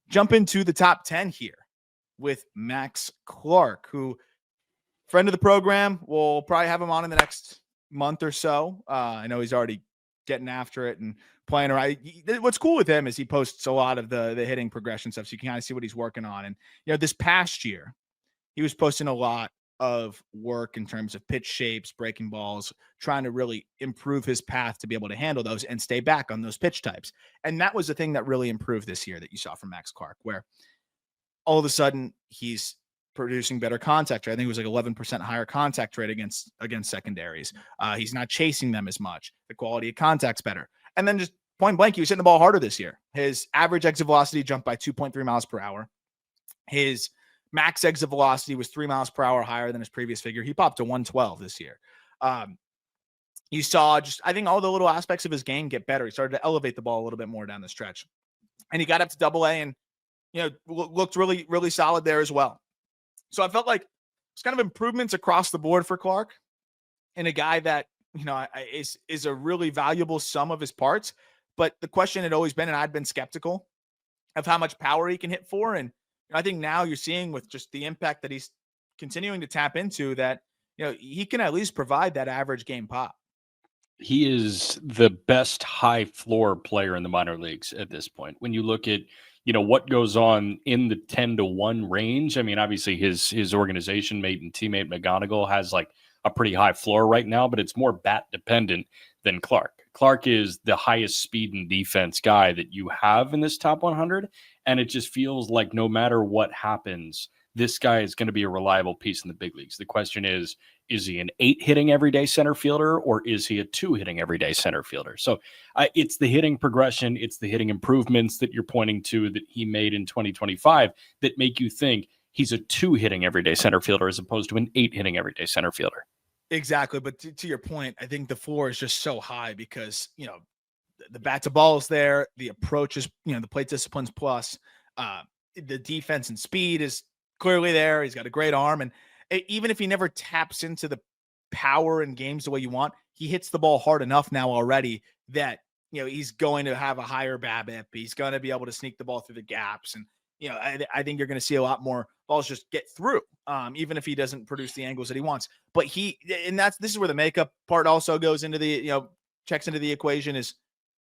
jump into the top 10 here with Max Clark, who friend of the program. We'll probably have him on in the next month or so. I know he's already getting after it and playing around. What's cool with him is he posts a lot of the hitting progression stuff, so you can kind of see what he's working on. And this past year, he was posting a lot of work in terms of pitch shapes, breaking balls, trying to really improve his path to be able to handle those and stay back on those pitch types. And that was the thing that really improved this year that you saw from Max Clark, where all of a sudden he's producing better contact rate. I think it was like 11% higher contact rate against secondaries. He's not chasing them as much. The quality of contact's better. And then just point blank, he was hitting the ball harder this year. His average exit velocity jumped by 2.3 miles per hour. His max exit velocity was 3 miles per hour higher than his previous figure. He popped to 112 this year. You saw just, I think, all the little aspects of his game get better. He started to elevate the ball a little bit more down the stretch. And he got up to Double A and, looked really, really solid there as well. So I felt like it's kind of improvements across the board for Clark, and a guy that, is a really valuable sum of his parts. But the question had always been, and I'd been skeptical of how much power he can hit for. And I think now you're seeing with just the impact that he's continuing to tap into that, he can at least provide that average game pop. He is the best high floor player in the minor leagues at this point. When you look at, what goes on in the 10-1 range. I mean, obviously his organization mate and teammate McGonigle has like a pretty high floor right now, but it's more bat dependent than Clark. Clark is the highest speed and defense guy that you have in this top 100. And it just feels like no matter what happens, this guy is going to be a reliable piece in the big leagues. The question is he an 8 hitting everyday center fielder, or is he a 2 hitting everyday center fielder? So it's the hitting progression, it's the hitting improvements that you're pointing to that he made in 2025 that make you think he's a 2 hitting everyday center fielder as opposed to an 8 hitting everyday center fielder. Exactly. But to your point, I think the floor is just so high because, the bat to ball is there. The approach is, the plate discipline's plus. The defense and speed is clearly there. He's got a great arm. And even if he never taps into the power in games the way you want, he hits the ball hard enough now already that, he's going to have a higher BABIP. He's going to be able to sneak the ball through the gaps. And, I think you're going to see a lot more balls just get through, even if he doesn't produce the angles that he wants. But this is where the makeup part also goes into the, checks into the equation. Is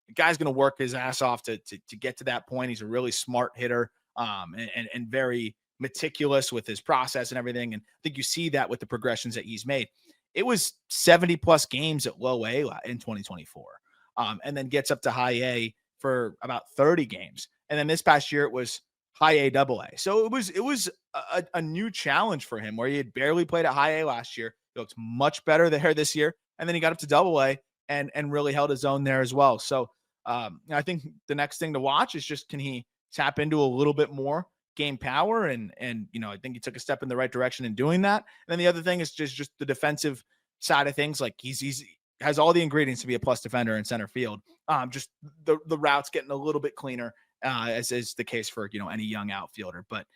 the guy's going to work his ass off to get to that point. He's a really smart hitter, and very meticulous with his process and everything. And I think you see that with the progressions that he's made. It was 70 plus games at low A in 2024, and then gets up to high A for about 30 games. And then this past year it was high A, Double A. So it was a new challenge for him where he had barely played at high A last year. He looks much better there this year. And then he got up to Double A and really held his own there as well. So I think the next thing to watch is just, can he tap into a little bit more game power? And I think he took a step in the right direction in doing that. And then the other thing is just the defensive side of things. Like he's has all the ingredients to be a plus defender in center field. Just the routes getting a little bit cleaner, as is the case for, any young outfielder. But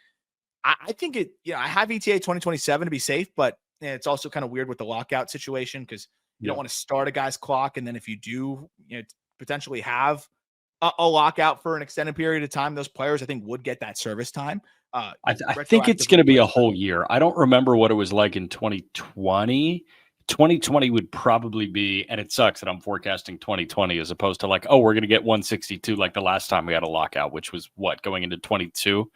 I think I have ETA 2027 to be safe, but it's also kind of weird with the lockout situation because you don't want to start a guy's clock. And then if you do, potentially have a lockout for an extended period of time, those players, I think, would get that service time. I think it's going to be a whole year. I don't remember what it was like in 2020. 2020 would probably be, and it sucks that I'm forecasting 2020 as opposed to like, oh, we're going to get 162 like the last time we had a lockout, which was going into 22.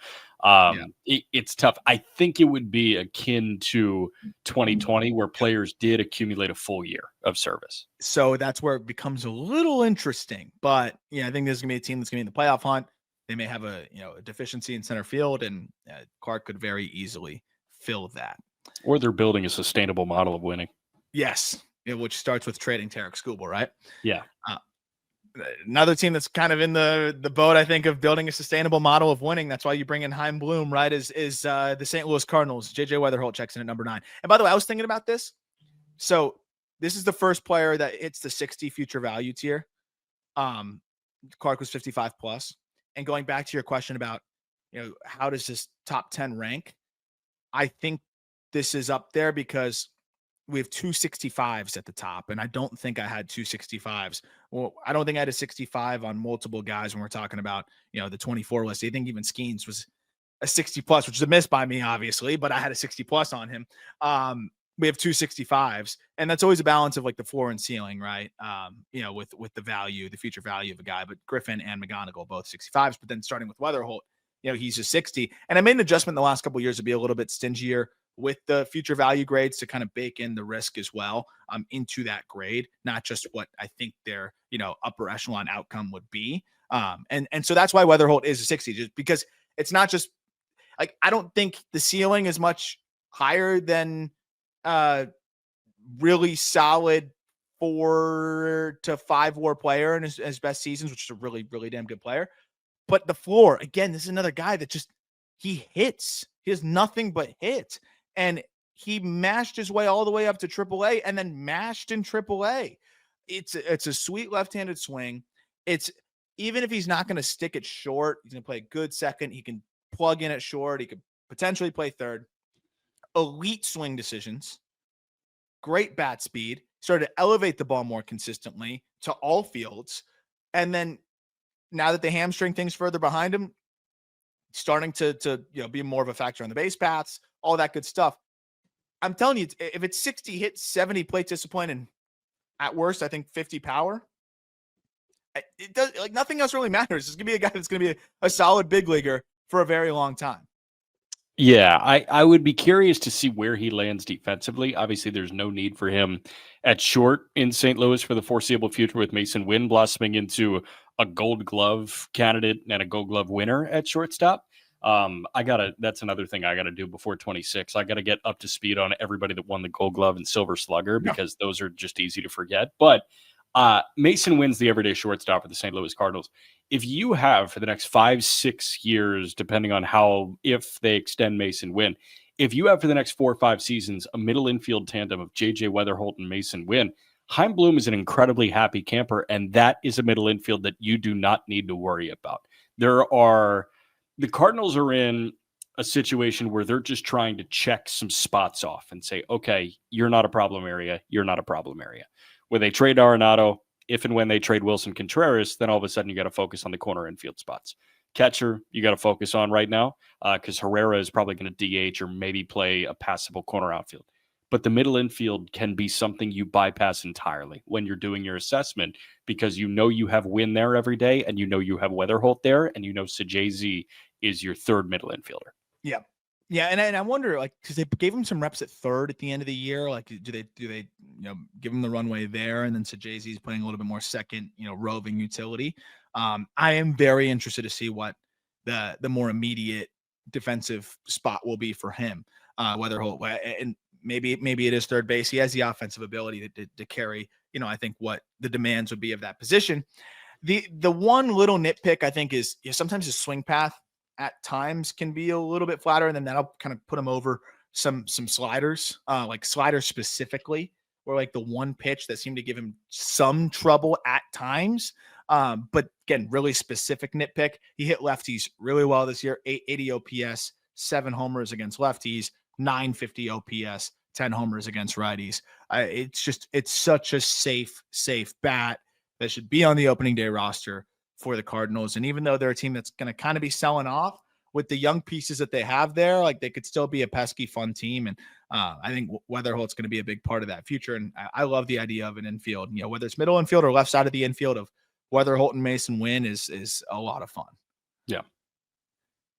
It's tough. I think it would be akin to 2020 where players did accumulate a full year of service. So that's where it becomes a little interesting. But I think there's going to be a team that's going to be in the playoff hunt. They may have a deficiency in center field, and Clark could very easily fill that. Or they're building a sustainable model of winning. Yes, which starts with trading Tarek Skubal, right? Yeah. Another team that's kind of in the boat, I think, of building a sustainable model of winning. That's why you bring in Chaim Bloom, right? Is the St. Louis Cardinals. JJ Wetherholt checks in at number 9. And by the way, I was thinking about this. So this is the first player that hits the 60 future value tier. Clark was 55 plus. And going back to your question about, how does this top 10 rank? I think this is up there because we have 265s at the top, and I don't think I had 265s. Well, I don't think I had a 65 on multiple guys when we're talking about, the 24 list. I think even Skeens was a 60 plus, which is a miss by me, obviously, but I had a 60 plus on him. We have 265s, and that's always a balance of like the floor and ceiling, right? With the value, the future value of a guy. But Griffin and McGonigle both 65s, but then starting with Wetherholt, he's a 60. And I made an adjustment in the last couple of years to be a little bit stingier with the future value grades to kind of bake in the risk as well into that grade, not just what I think their upper echelon outcome would be. And so that's why Wetherholt is a 60, just because it's not just like, I don't think the ceiling is much higher than really solid 4 to 5 WAR player in his best seasons, which is a really, really damn good player. But the floor, again, this is another guy that he hits. He has nothing but hits. And he mashed his way all the way up to AAA and then mashed in AAA. It's a sweet left-handed swing. It's, even if he's not going to stick it short, he's going to play a good second. He can plug in at short. He could potentially play third. Elite swing decisions. Great bat speed. Started to elevate the ball more consistently to all fields. And then now that the hamstring thing's further behind him, starting to be more of a factor on the base paths, all that good stuff. I'm telling you, if it's 60 hits, 70 plate discipline, and at worst, I think 50 power, it does, like, nothing else really matters. It's gonna be a guy that's gonna be a solid big leaguer for a very long time. Yeah, I would be curious to see where he lands defensively. Obviously, there's no need for him at short in St. Louis for the foreseeable future, with Mason Wynn blossoming into a Gold Glove candidate and a Gold Glove winner at shortstop. That's another thing I gotta do before 26. I gotta get up to speed on everybody that won the Gold Glove and Silver Slugger, because those are just easy to forget. But Mason Wynn's the everyday shortstop for the St. Louis Cardinals. If you have, for the next 5-6 years, depending on if they extend Mason Wynn, if you have for the next 4 or 5 seasons a middle infield tandem of JJ Wetherholt and Mason Wynn, Chaim Bloom is an incredibly happy camper, and that is a middle infield that you do not need to worry about. The Cardinals are in a situation where they're just trying to check some spots off and say, okay, you're not a problem area. You're not a problem area. When they trade Arenado, if and when they trade Wilson Contreras, then all of a sudden you got to focus on the corner infield spots. Catcher, you got to focus on right now, because Herrera is probably going to DH or maybe play a passable corner outfield. But the middle infield can be something you bypass entirely when you're doing your assessment, because you have Wynn there every day, and you have Wetherholt there, and Sajazi is your third middle infielder. Yeah. Yeah, and I wonder, like, because they gave him some reps at third at the end of the year. Like, do they give him the runway there, and then Sajazi's playing a little bit more second, roving utility. I am very interested to see what the more immediate defensive spot will be for him. Wetherholt, and maybe it is third base. He has the offensive ability to carry, I think what the demands would be of that position. The one little nitpick I think is sometimes his swing path at times can be a little bit flatter, and then that'll kind of put him over some sliders, like sliders specifically, or like the one pitch that seemed to give him some trouble at times. But again, really specific nitpick. He hit lefties really well this year. 880 OPS, 7 homers against lefties, 950 OPS, 10 homers against righties. It's such a safe bat that should be on the opening day roster for the Cardinals. And even though they're a team that's going to kind of be selling off with the young pieces that they have there, like, they could still be a pesky, fun team. And I think Wetherholt's going to be a big part of that future. And I love the idea of an infield, whether it's middle infield or left side of the infield of Wetherholt and Mason Wynn is a lot of fun. Yeah.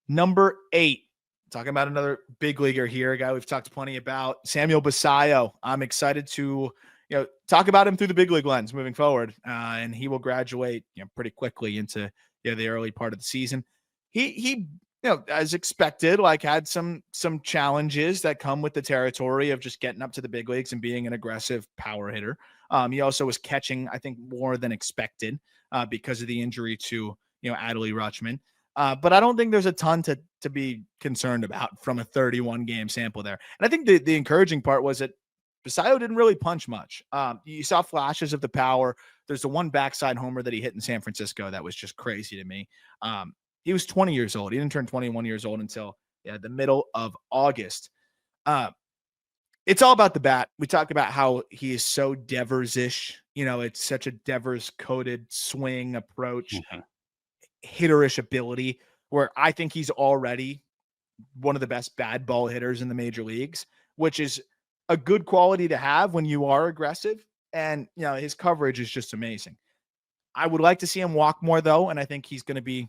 Number 8, talking about another big leaguer here, a guy we've talked plenty about, Samuel Basallo. I'm excited to talk about him through the big league lens moving forward. And he will graduate pretty quickly into the early part of the season. He as expected, like, had some challenges that come with the territory of just getting up to the big leagues and being an aggressive power hitter. He also was catching, I think, more than expected because of the injury to Adley Rutschman. But I don't think there's a ton to be concerned about from a 31 game sample there. And I think the encouraging part was that Basallo didn't really punch much. You saw flashes of the power. There's the one backside homer that he hit in San Francisco that was just crazy to me. He was 20 years old. He didn't turn 21 years old until the middle of August. It's all about the bat. We talked about how he is so Devers-ish. It's such a Devers-coded swing approach, hitterish ability, where I think he's already one of the best bad ball hitters in the major leagues, which is a good quality to have when you are aggressive. And, his coverage is just amazing. I would like to see him walk more, though, and I think he's going to be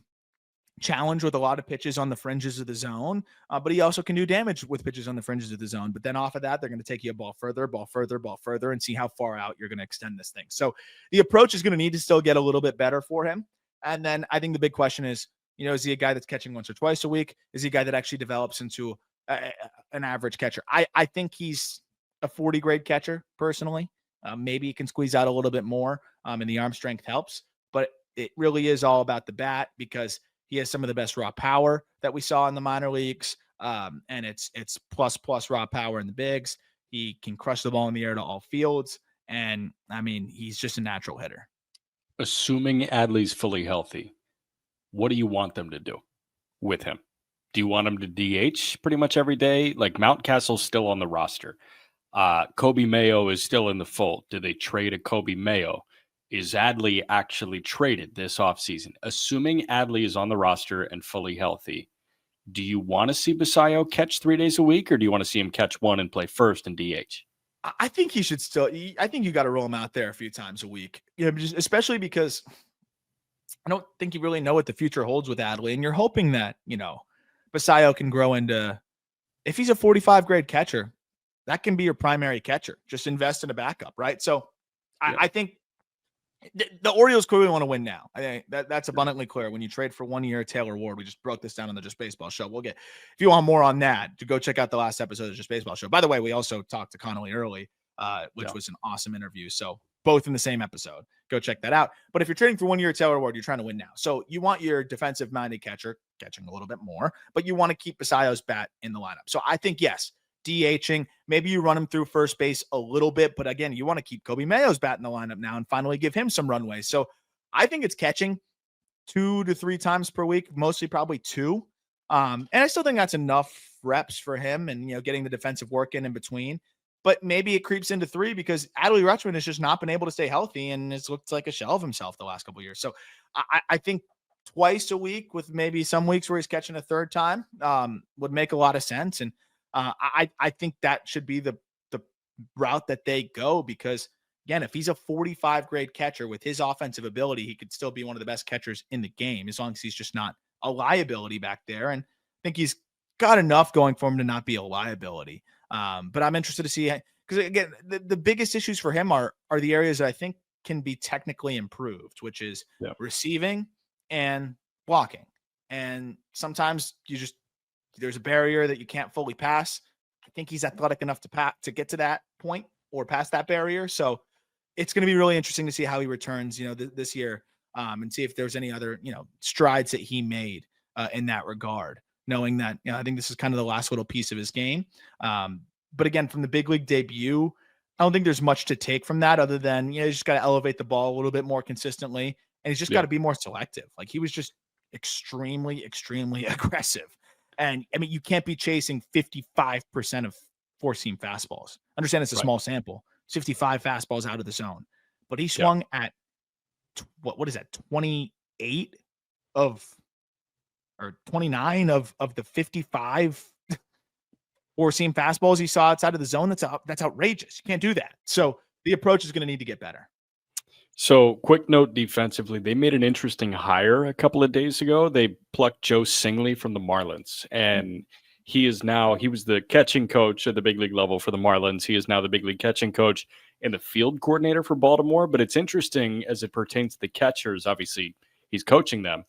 challenged with a lot of pitches on the fringes of the zone, but he also can do damage with pitches on the fringes of the zone. But then off of that, they're going to take you a ball further, and see how far out you're going to extend this thing. So the approach is going to need to still get a little bit better for him. And then I think the big question is, is he a guy that's catching once or twice a week? Is he a guy that actually develops into an average catcher? I think he's a 40 grade catcher personally. Maybe he can squeeze out a little bit more, and the arm strength helps, but it really is all about the bat, because he has some of the best raw power that we saw in the minor leagues. And it's plus raw power in the bigs. He can crush the ball in the air to all fields. And I mean, he's just a natural hitter. Assuming Adley's fully healthy, what do you want them to do with him? Do you want him to DH pretty much every day? Like, Mountcastle's still on the roster. Kobe Mayo is still in the fold. Do they trade a Kobe Mayo? Is Adley actually traded this offseason? Assuming Adley is on the roster and fully healthy, do you want to see Basallo catch 3 days a week, or do you want to see him catch one and play first and DH? I think he should still. I think you got to roll him out there a few times a week, especially because I don't think you really know what the future holds with Adley, and you're hoping that Basallo can grow into. If he's a 45 grade catcher, that can be your primary catcher. Just invest in a backup, right? So I think the Orioles clearly want to win now. I think that's abundantly clear. When you trade for 1 year Taylor Ward, we just broke this down on the Just Baseball show. If you want more on that, to go check out the last episode of the Just Baseball show. By the way, we also talked to Connolly early, which was an awesome interview. So both in the same episode. Go check that out. But if you're trading for 1 year Taylor Ward, you're trying to win now. So you want your defensive minded catcher catching a little bit more, but you want to keep Basallo's bat in the lineup. So I think, yes, DHing, maybe you run him through first base a little bit, but again, you want to keep Kobe Mayo's bat in the lineup now and finally give him some runway. So I think it's catching 2 to 3 times per week, mostly probably 2. And I still think that's enough reps for him and, getting the defensive work in between, but maybe it creeps into 3 because Adley Rutschman has just not been able to stay healthy and has looked like a shell of himself the last couple of years. So I think twice a week, with maybe some weeks where he's catching a third time, would make a lot of sense. And I think that should be the route that they go, because again, if he's a 45 grade catcher with his offensive ability, he could still be one of the best catchers in the game, as long as he's just not a liability back there. And I think he's got enough going for him to not be a liability. But I'm interested to see, because again, the biggest issues for him are the areas that I think can be technically improved, which is receiving and blocking. And sometimes there's a barrier that you can't fully pass. I think he's athletic enough to get to that point or past that barrier. So it's going to be really interesting to see how he returns, this year, and see if there's any other, strides that he made in that regard, knowing that, I think this is kind of the last little piece of his game. But again, from the big league debut, I don't think there's much to take from that other than, he's just got to elevate the ball a little bit more consistently. And he's just got to be more selective. Like, he was just extremely, extremely aggressive. And I mean, you can't be chasing 55% of four-seam fastballs. Understand it's a small sample. 55 fastballs out of the zone. But he swung at, what is that, 28 of, or 29 of the 55 four-seam fastballs he saw outside of the zone. That's outrageous. You can't do that. So the approach is going to need to get better. So, quick note defensively, they made an interesting hire a couple of days ago. They plucked Joe Singley from the Marlins, and he was the catching coach at the big league level for the Marlins. He is now the big league catching coach and the field coordinator for Baltimore. But it's interesting as it pertains to the catchers. Obviously, he's coaching them.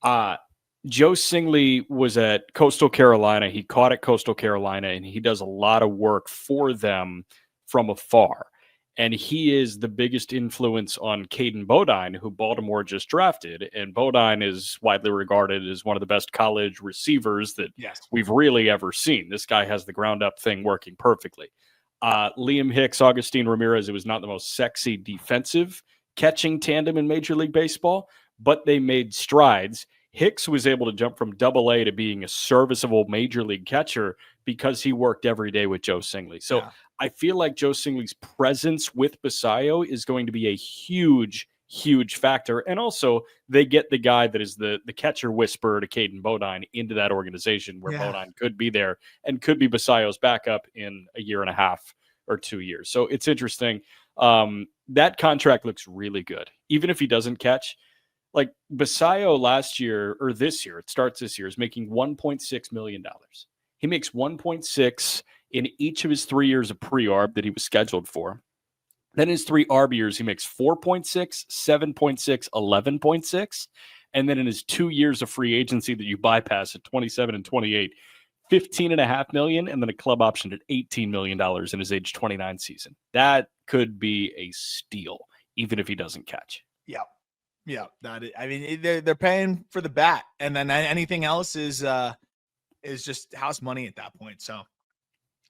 Joe Singley was at Coastal Carolina. He caught at Coastal Carolina, and he does a lot of work for them from afar. And he is the biggest influence on Caden Bodine, who Baltimore just drafted. And Bodine is widely regarded as one of the best college receivers that we've really ever seen. This guy has the ground-up thing working perfectly. Liam Hicks, Augustine Ramirez, it was not the most sexy defensive catching tandem in Major League Baseball, but they made strides. Hicks was able to jump from Double-A to being a serviceable major league catcher because he worked every day with Joe Singley. So I feel like Joe Singley's presence with Basallo is going to be a huge factor. And also, they get the guy that is the catcher whisperer to Caden Bodine into that organization where Bodine could be there and could be Basallo's backup in a year and a half or 2 years. So it's interesting. That contract looks really good. Even if he doesn't catch, like Basallo last year or this year, it starts this year, is making $1.6 million. He makes 1.6 in each of his 3 years of pre-arb that he was scheduled for. Then his 3 ARB years, he makes 4.6, 7.6, 11.6. And then in his 2 years of free agency that you bypass at 27 and 28, $15.5 million, and then a club option at $18 million in his age 29 season. That could be a steal, even if he doesn't catch. Yeah. Yeah. I mean, they're paying for the bat, and then anything else is just house money at that point. So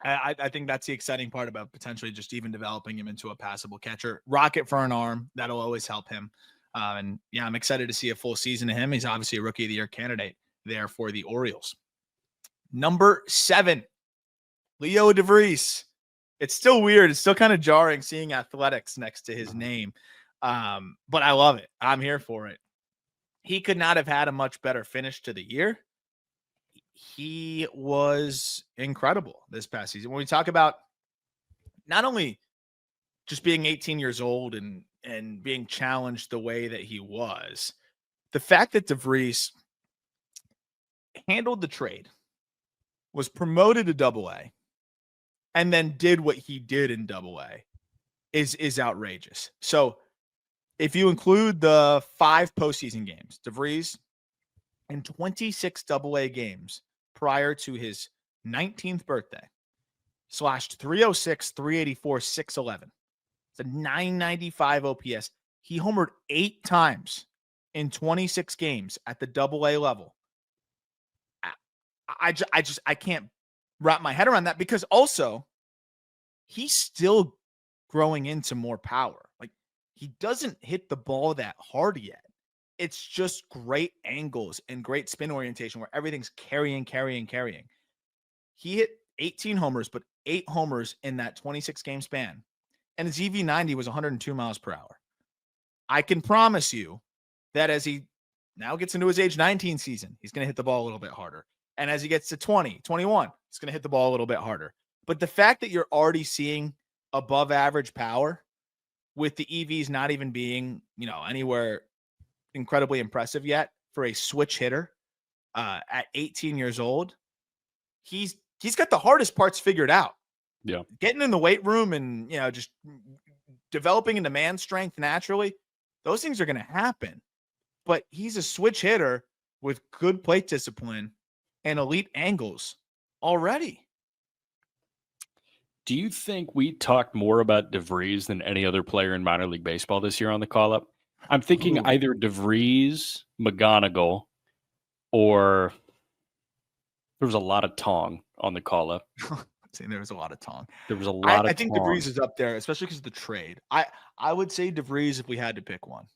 I think that's the exciting part about potentially just even developing him into a passable catcher. Rocket for an arm. That'll always help him. And yeah, I'm excited to see a full season of him. He's obviously a Rookie of the Year candidate there for the Orioles. Number 7, Leo De Vries. It's still weird. It's still kind of jarring seeing athletics next to his name. But I love it. I'm here for it. He could not have had a much better finish to the year. He was incredible this past season. When we talk about not only just being 18 years old and being challenged the way that he was, the fact that De Vries handled the trade, was promoted to Double-A, and then did what he did in Double-A is outrageous. So if you include the 5 postseason games, De Vries in 26 Double-A games prior to his 19th birthday, slashed 306, 384, 611. It's a 995 OPS. He homered 8 times in 26 games at the Double-A level. I can't wrap my head around that, because also he's still growing into more power. Like, he doesn't hit the ball that hard yet. It's just great angles and great spin orientation where everything's carrying. He hit 18 homers, but 8 homers in that 26 game span. And his EV90 was 102 miles per hour. I can promise you that as he now gets into his age 19 season, he's going to hit the ball a little bit harder. And as he gets to 20, 21, he's going to hit the ball a little bit harder. But the fact that you're already seeing above average power with the EVs not even being, anywhere incredibly impressive yet for a switch hitter at 18 years old, he's got the hardest parts figured out. Yeah. Getting in the weight room and, just developing into man strength naturally, those things are going to happen. But he's a switch hitter with good plate discipline and elite angles already. Do you think we talked more about De Vries than any other player in minor league baseball this year on the call-up? I'm thinking either De Vries, McGonigle, or there was a lot of Tong on the call-up. There was a lot of Tong. There was a lot of I think De Vries is up there, especially because of the trade. I would say De Vries if we had to pick one.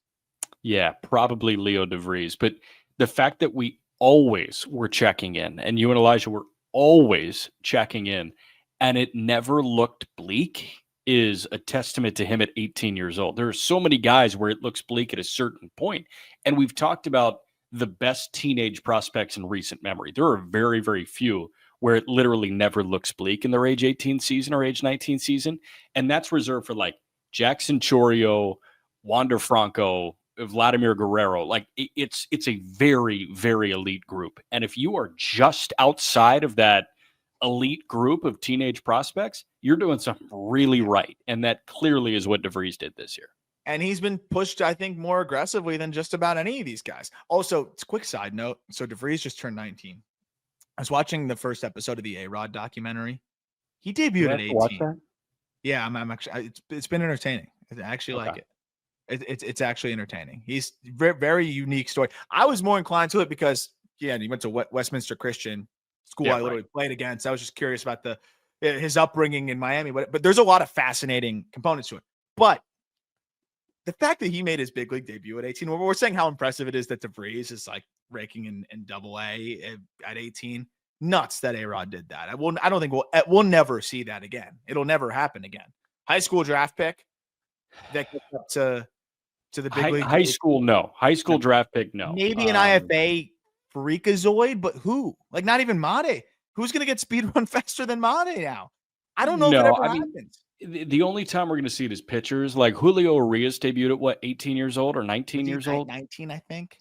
Yeah, probably Leo De Vries. But the fact that we always were checking in, and you and Elijah were always checking in, and it never looked bleak, is a testament to him at 18 years old. There are so many guys where it looks bleak at a certain point. And we've talked about the best teenage prospects in recent memory. There are very, very few where it literally never looks bleak in their age 18 season or age 19 season. And that's reserved for like Jackson Chorio, Wander Franco, Vladimir Guerrero. Like it's a very, very elite group. And if you are just outside of that elite group of teenage prospects, you're doing something really right. And that clearly is what De Vries did this year. And he's been pushed, I think, more aggressively than just about any of these guys. Also, it's a quick side note. So De Vries just turned 19. I was watching the first episode of the A-Rod documentary. He debuted at 18. Watch that? Yeah, I'm actually, it's been entertaining. I actually like it. It's actually entertaining. He's very, very unique story. I was more inclined to it because, he went to Westminster Christian school. I literally played against. I was just curious about his upbringing in Miami, but there's a lot of fascinating components to it. But the fact that he made his big league debut at 18, we're saying how impressive it is that De Vries is like raking in double A at 18. Nuts that A-Rod did that. I don't think we'll never see that again. It'll never happen again. High school draft pick that gets up to the big league. High school, no. High school draft pick, no. Maybe an IFA freakazoid, but who? Like, not even Made. Who's going to get speed run faster than Made now? I don't know if it ever happens. The only time we're going to see it is pitchers. Like Julio Urias debuted at what, 18 years old or 19 years old? 19, I think.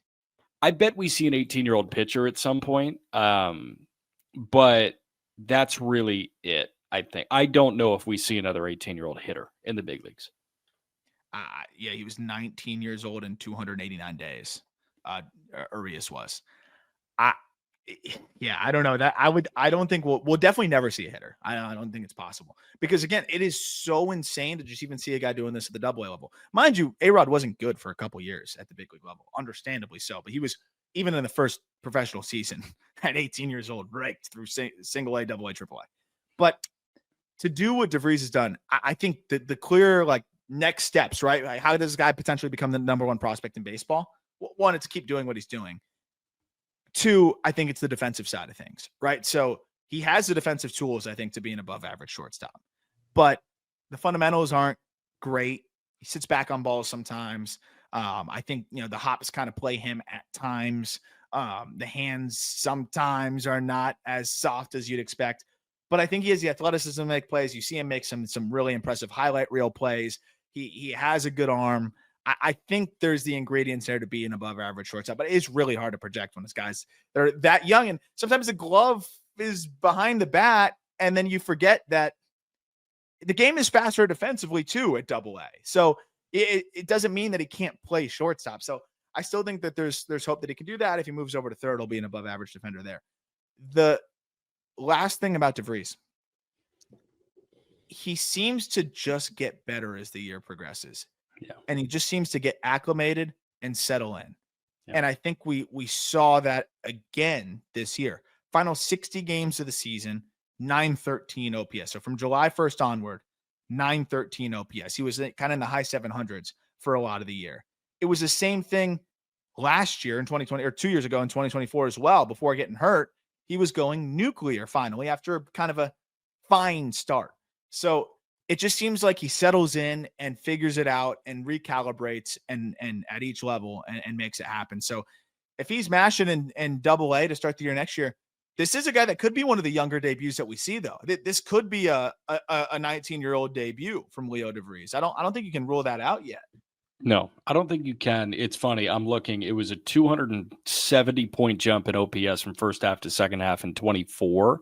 I bet we see an 18-year-old pitcher at some point. But that's really it, I think. I don't know if we see another 18-year-old hitter in the big leagues. Yeah, he was 19 years old in 289 days. Urias was. I don't know that I don't think we'll definitely never see a hitter. I don't think it's possible because again, it is so insane to just even see a guy doing this at the double A level. Mind you, A-Rod wasn't good for a couple years at the big league level, understandably so, but he was even in the first professional season at 18 years old, raked through single A, double A, triple A. But to do what De Vries has done, I think the clear like next steps, right? Like, how does this guy potentially become the number one prospect in baseball? One, it's keep doing what he's doing. Two, I think it's the defensive side of things, right? So he has the defensive tools, I think, to be an above average shortstop, but the fundamentals aren't great. He sits back on balls sometimes. I think, the hops kind of play him at times. The hands sometimes are not as soft as you'd expect, but I think he has the athleticism to make plays. You see him make some really impressive highlight reel plays. He has a good arm. I think there's the ingredients there to be an above average shortstop, but it's really hard to project when they're that young. And sometimes the glove is behind the bat. And then you forget that the game is faster defensively too at double A. So it doesn't mean that he can't play shortstop. So I still think that there's hope that he can do that. If he moves over to third, he'll be an above average defender there. The last thing about De Vries, he seems to just get better as the year progresses. Yeah. And he just seems to get acclimated and settle in. Yeah. And I think we saw that again this year. Final 60 games of the season, 913 OPS. So from July 1st onward, 913 OPS. He was kind of in the high 700s for a lot of the year. It was the same thing last year in 2020 or 2 years ago in 2024 as well. Before getting hurt, he was going nuclear finally after kind of a fine start. So it just seems like he settles in and figures it out and recalibrates and at each level and makes it happen. So if he's mashing in double A to start the year next year, this is a guy that could be one of the younger debuts that we see, though. This could be a 19-year-old debut from Leo De Vries. I don't think you can rule that out yet. No, I don't think you can. It's funny. I'm looking. It was a 270-point jump in OPS from first half to second half in 24.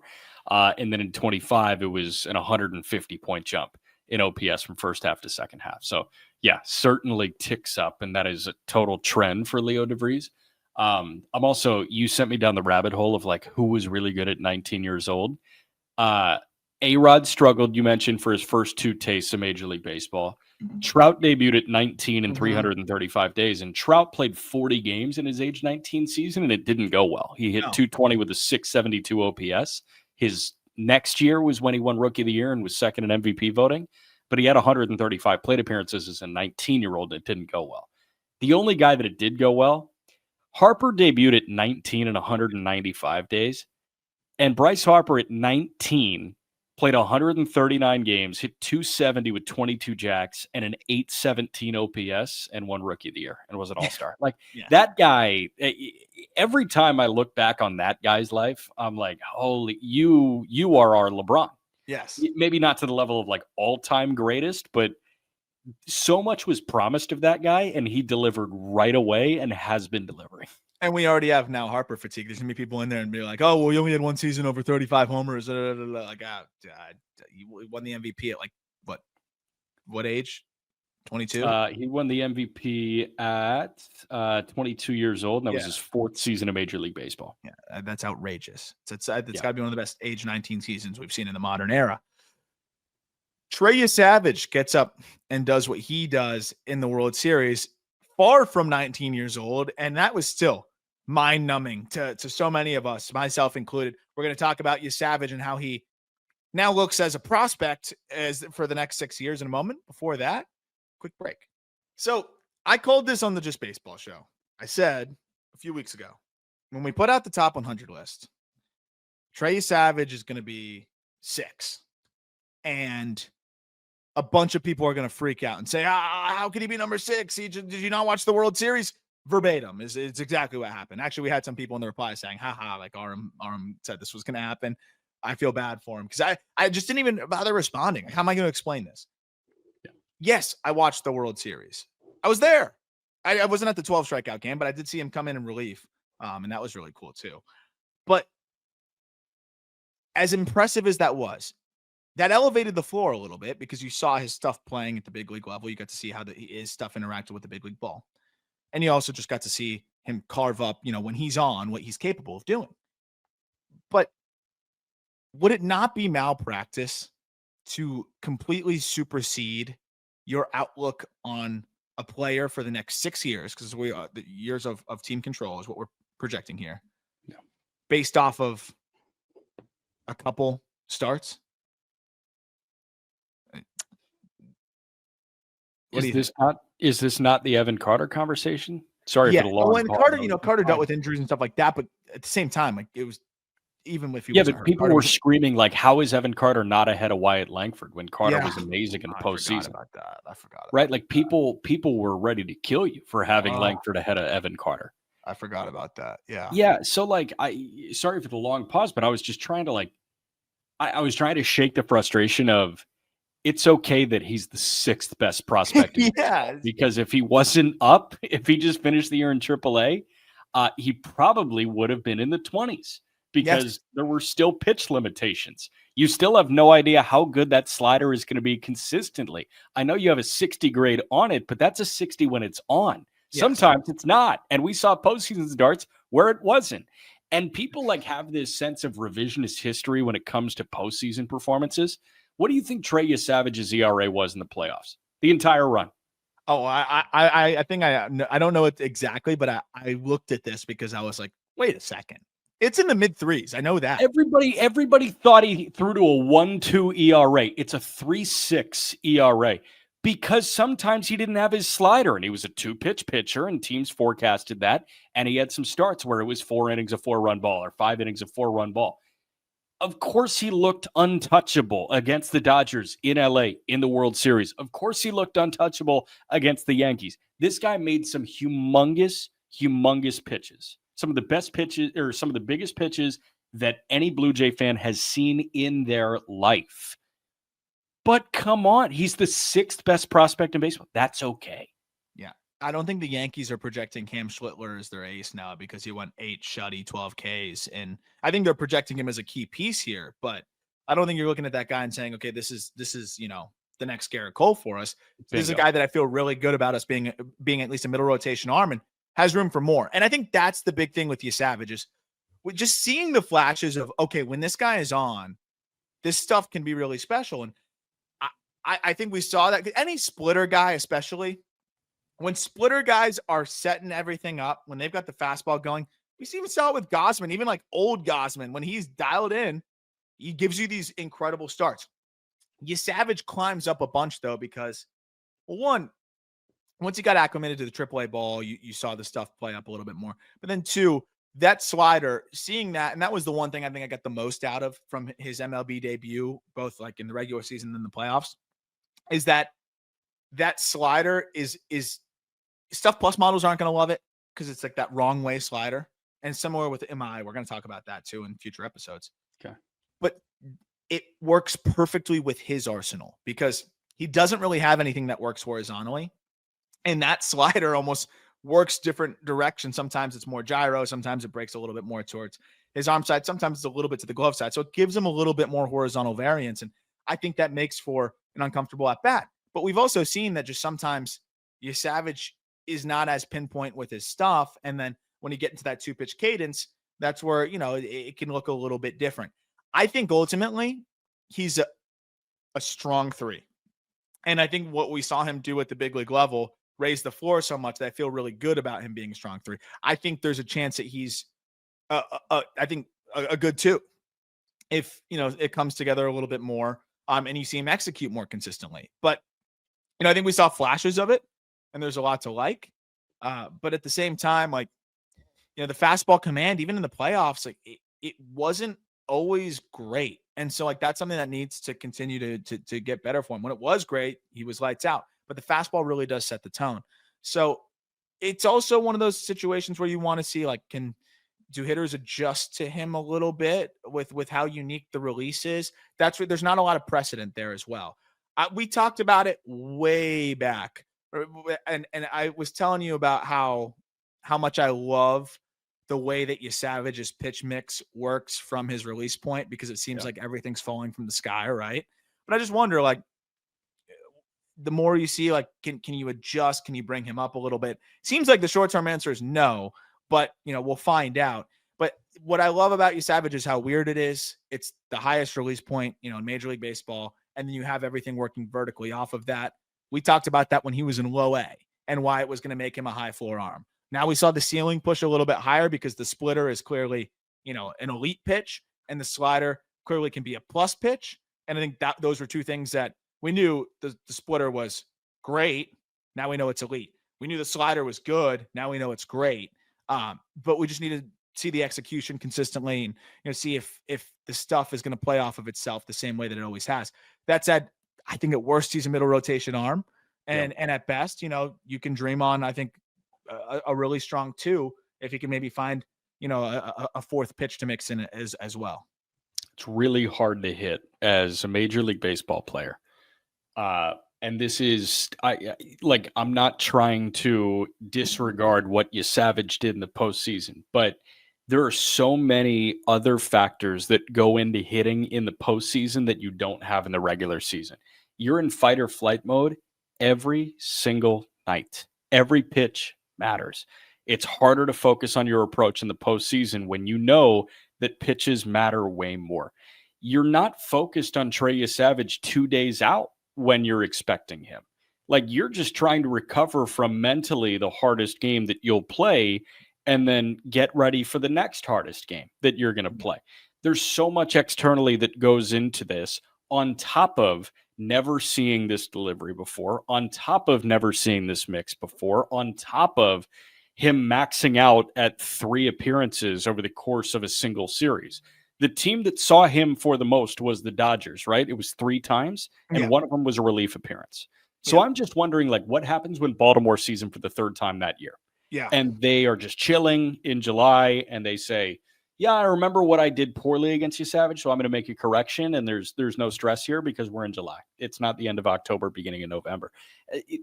And then in 25, it was an 150-point jump in OPS from first half to second half. So, yeah, certainly ticks up, and that is a total trend for Leo De Vries. You sent me down the rabbit hole of like who was really good at 19 years old. A-Rod struggled, you mentioned, for his first two tastes of Major League Baseball. Trout debuted at 19 in 335 days, and Trout played 40 games in his age 19 season, and it didn't go well. He hit 220 with a 672 OPS. His next year was when he won Rookie of the Year and was second in MVP voting, but he had 135 plate appearances as a 19-year-old, and it didn't go well. The only guy that it did go well, Harper debuted at 19 in 195 days, and Bryce Harper at 19 played 139 games, hit 270 with 22 jacks and an 817 OPS, and won Rookie of the Year and was an all-star. That guy, every time I look back on that guy's life, I'm like, holy, you are our LeBron. Yes. Maybe not to the level of like all-time greatest, but so much was promised of that guy, and he delivered right away and has been delivering. And we already have now Harper fatigue. There's going to be people in there and be like, oh, well, you only had one season over 35 homers. Like, you won the MVP at like, what age? 22? He won the MVP at 22 years old, and that was his fourth season of Major League Baseball. Yeah, that's outrageous. It's got to be one of the best age 19 seasons we've seen in the modern era. Trey Yesavage gets up and does what he does in the World Series, far from 19 years old, and that was still mind-numbing to so many of us, myself included. We're going to talk about Yesavage and how he now looks as a prospect for the next 6 years in a moment. Before that, quick break. So I called this on the Just Baseball show. I said a few weeks ago, when we put out the top 100 list, Trey Yesavage is going to be 6. And a bunch of people are going to freak out and say, how could he be number 6? Did you not watch the World Series? Verbatim it's exactly what happened. Actually, we had some people in the reply saying, haha, like Aram said this was going to happen. I feel bad for him because I just didn't even bother responding. How am I going to explain this? Yeah. Yes, I watched the World Series. I was there. I wasn't at the 12 strikeout game, but I did see him come in relief. And that was really cool too. But as impressive as that was, that elevated the floor a little bit because you saw his stuff playing at the big league level. You got to see how his stuff interacted with the big league ball. And you also just got to see him carve up, when he's on, what he's capable of doing. But would it not be malpractice to completely supersede your outlook on a player for the next 6 years? Because we are the years of team control is what we're projecting here. Yeah. Based off of a couple starts. Is this not the Evan Carter conversation? Sorry for the long. Well, and Carter, Carter dealt with injuries and stuff like that, but at the same time, like it was even if he but people were screaming like, "How is Evan Carter not ahead of Wyatt Langford when Carter was amazing in the postseason?" I forgot about right? Like people were ready to kill you for having Langford ahead of Evan Carter. I forgot about that. Yeah. Yeah. So like, sorry for the long pause, but I was just trying to I was trying to shake the frustration of it's okay that he's the 6th best prospect. Because if he wasn't up, if he just finished the year in AAA, he probably would have been in the 20s because there were still pitch limitations. You still have no idea how good that slider is going to be consistently. I know you have a 60 grade on it, but that's a 60 when it's on. Sometimes it's not. And we saw postseason starts where it wasn't. And people have this sense of revisionist history when it comes to postseason performances. What do you think Trey Yesavage's ERA was in the playoffs? The entire run. Oh, I think I don't know it exactly, but I looked at this because I was like, wait a second. It's in the mid 3s. I know that. Everybody thought he threw to a 1.2 ERA. It's a 3.6 ERA because sometimes he didn't have his slider and he was a 2-pitch pitcher and teams forecasted that. And he had some starts where it was 4 innings of 4-run ball or 5 innings of 4-run ball. Of course, he looked untouchable against the Dodgers in LA in the World Series. Of course, he looked untouchable against the Yankees. This guy made some humongous pitches. Some of the best pitches or some of the biggest pitches that any Blue Jay fan has seen in their life. But come on, he's the 6th best prospect in baseball. That's okay. Yeah. I don't think the Yankees are projecting Cam Schlittler as their ace now because he went 8 shutty, 12 Ks. And I think they're projecting him as a key piece here, but I don't think you're looking at that guy and saying, okay, this is, the next Garrett Cole for us. This is a guy that I feel really good about us being at least a middle rotation arm and has room for more. And I think that's the big thing with Yesavage is with just seeing the flashes of, okay, when this guy is on, this stuff can be really special. And I think we saw that any splitter guy, especially, when splitter guys are setting everything up, when they've got the fastball going, we even saw it with Gausman, even like old Gausman, when he's dialed in, he gives you these incredible starts. Yesavage climbs up a bunch though, because one, once he got acclimated to the AAA ball, you saw the stuff play up a little bit more. But then 2, that slider, seeing that, and that was the one thing I think I got the most out of from his MLB debut, both like in the regular season and the playoffs, is that slider is Stuff Plus models aren't going to love it because it's like that wrong way slider. And similar with MI, we're going to talk about that too in future episodes. Okay. But it works perfectly with his arsenal because he doesn't really have anything that works horizontally. And that slider almost works different directions. Sometimes it's more gyro. Sometimes it breaks a little bit more towards his arm side. Sometimes it's a little bit to the glove side. So it gives him a little bit more horizontal variance. And I think that makes for an uncomfortable at bat. But we've also seen that just sometimes Yesavage is not as pinpoint with his stuff. And then when you get into that 2-pitch cadence, that's where, it can look a little bit different. I think ultimately he's a strong 3. And I think what we saw him do at the big league level raise the floor so much that I feel really good about him being a strong 3. I think there's a chance that he's a good 2 if, it comes together a little bit more and you see him execute more consistently. But, I think we saw flashes of it. And there's a lot to like. But at the same time, like, the fastball command, even in the playoffs, like it wasn't always great. And so like, that's something that needs to continue to get better for him. When it was great, he was lights out, but the fastball really does set the tone. So it's also one of those situations where you want to see, like, do hitters adjust to him a little bit with how unique the release is? That's where there's not a lot of precedent there as well. We talked about it way back, and I was telling you about how much I love the way that Yesavage's pitch mix works from his release point, because it seems like everything's falling from the sky, right? But I just wonder, like, the more you see, like, can you adjust? Can you bring him up a little bit? Seems like the short-term answer is no, but we'll find out. But what I love about Yesavage is how weird it is. It's the highest release point, in Major League Baseball, and then you have everything working vertically off of that. We talked about that when he was in low A and why it was going to make him a high floor arm. Now we saw the ceiling push a little bit higher because the splitter is clearly, an elite pitch, and the slider clearly can be a plus pitch. And I think that those were two things that we knew. The splitter was great. Now we know it's elite. We knew the slider was good. Now we know it's great. But we just need to see the execution consistently and, see if the stuff is going to play off of itself the same way that it always has. That said, I think at worst, he's a middle rotation arm. And at best, you can dream on, I think, a really strong 2 if he can maybe find, a fourth pitch to mix in as well. It's really hard to hit as a Major League Baseball player. And this is, I'm not trying to disregard what Yesavage did in the postseason, but there are so many other factors that go into hitting in the postseason that you don't have in the regular season. You're in fight or flight mode every single night. Every pitch matters. It's harder to focus on your approach in the postseason when you know that pitches matter way more. You're not focused on Trey Yesavage 2 days out when you're expecting him. Like, you're just trying to recover from mentally the hardest game that you'll play and then get ready for the next hardest game that you're going to play. There's so much externally that goes into this, on top of never seeing this delivery before, on top of never seeing this mix before, on top of him maxing out at 3 appearances over the course of a single series. The team that saw him for the most was the Dodgers, right? It was 3 times, and one of them was a relief appearance. So I'm just wondering, like, what happens when Baltimore sees him for the 3rd time that year? Yeah. And they are just chilling in July, and they say, yeah, I remember what I did poorly against Yesavage, so I'm going to make a correction, and there's no stress here because we're in July. It's not the end of October, beginning of November.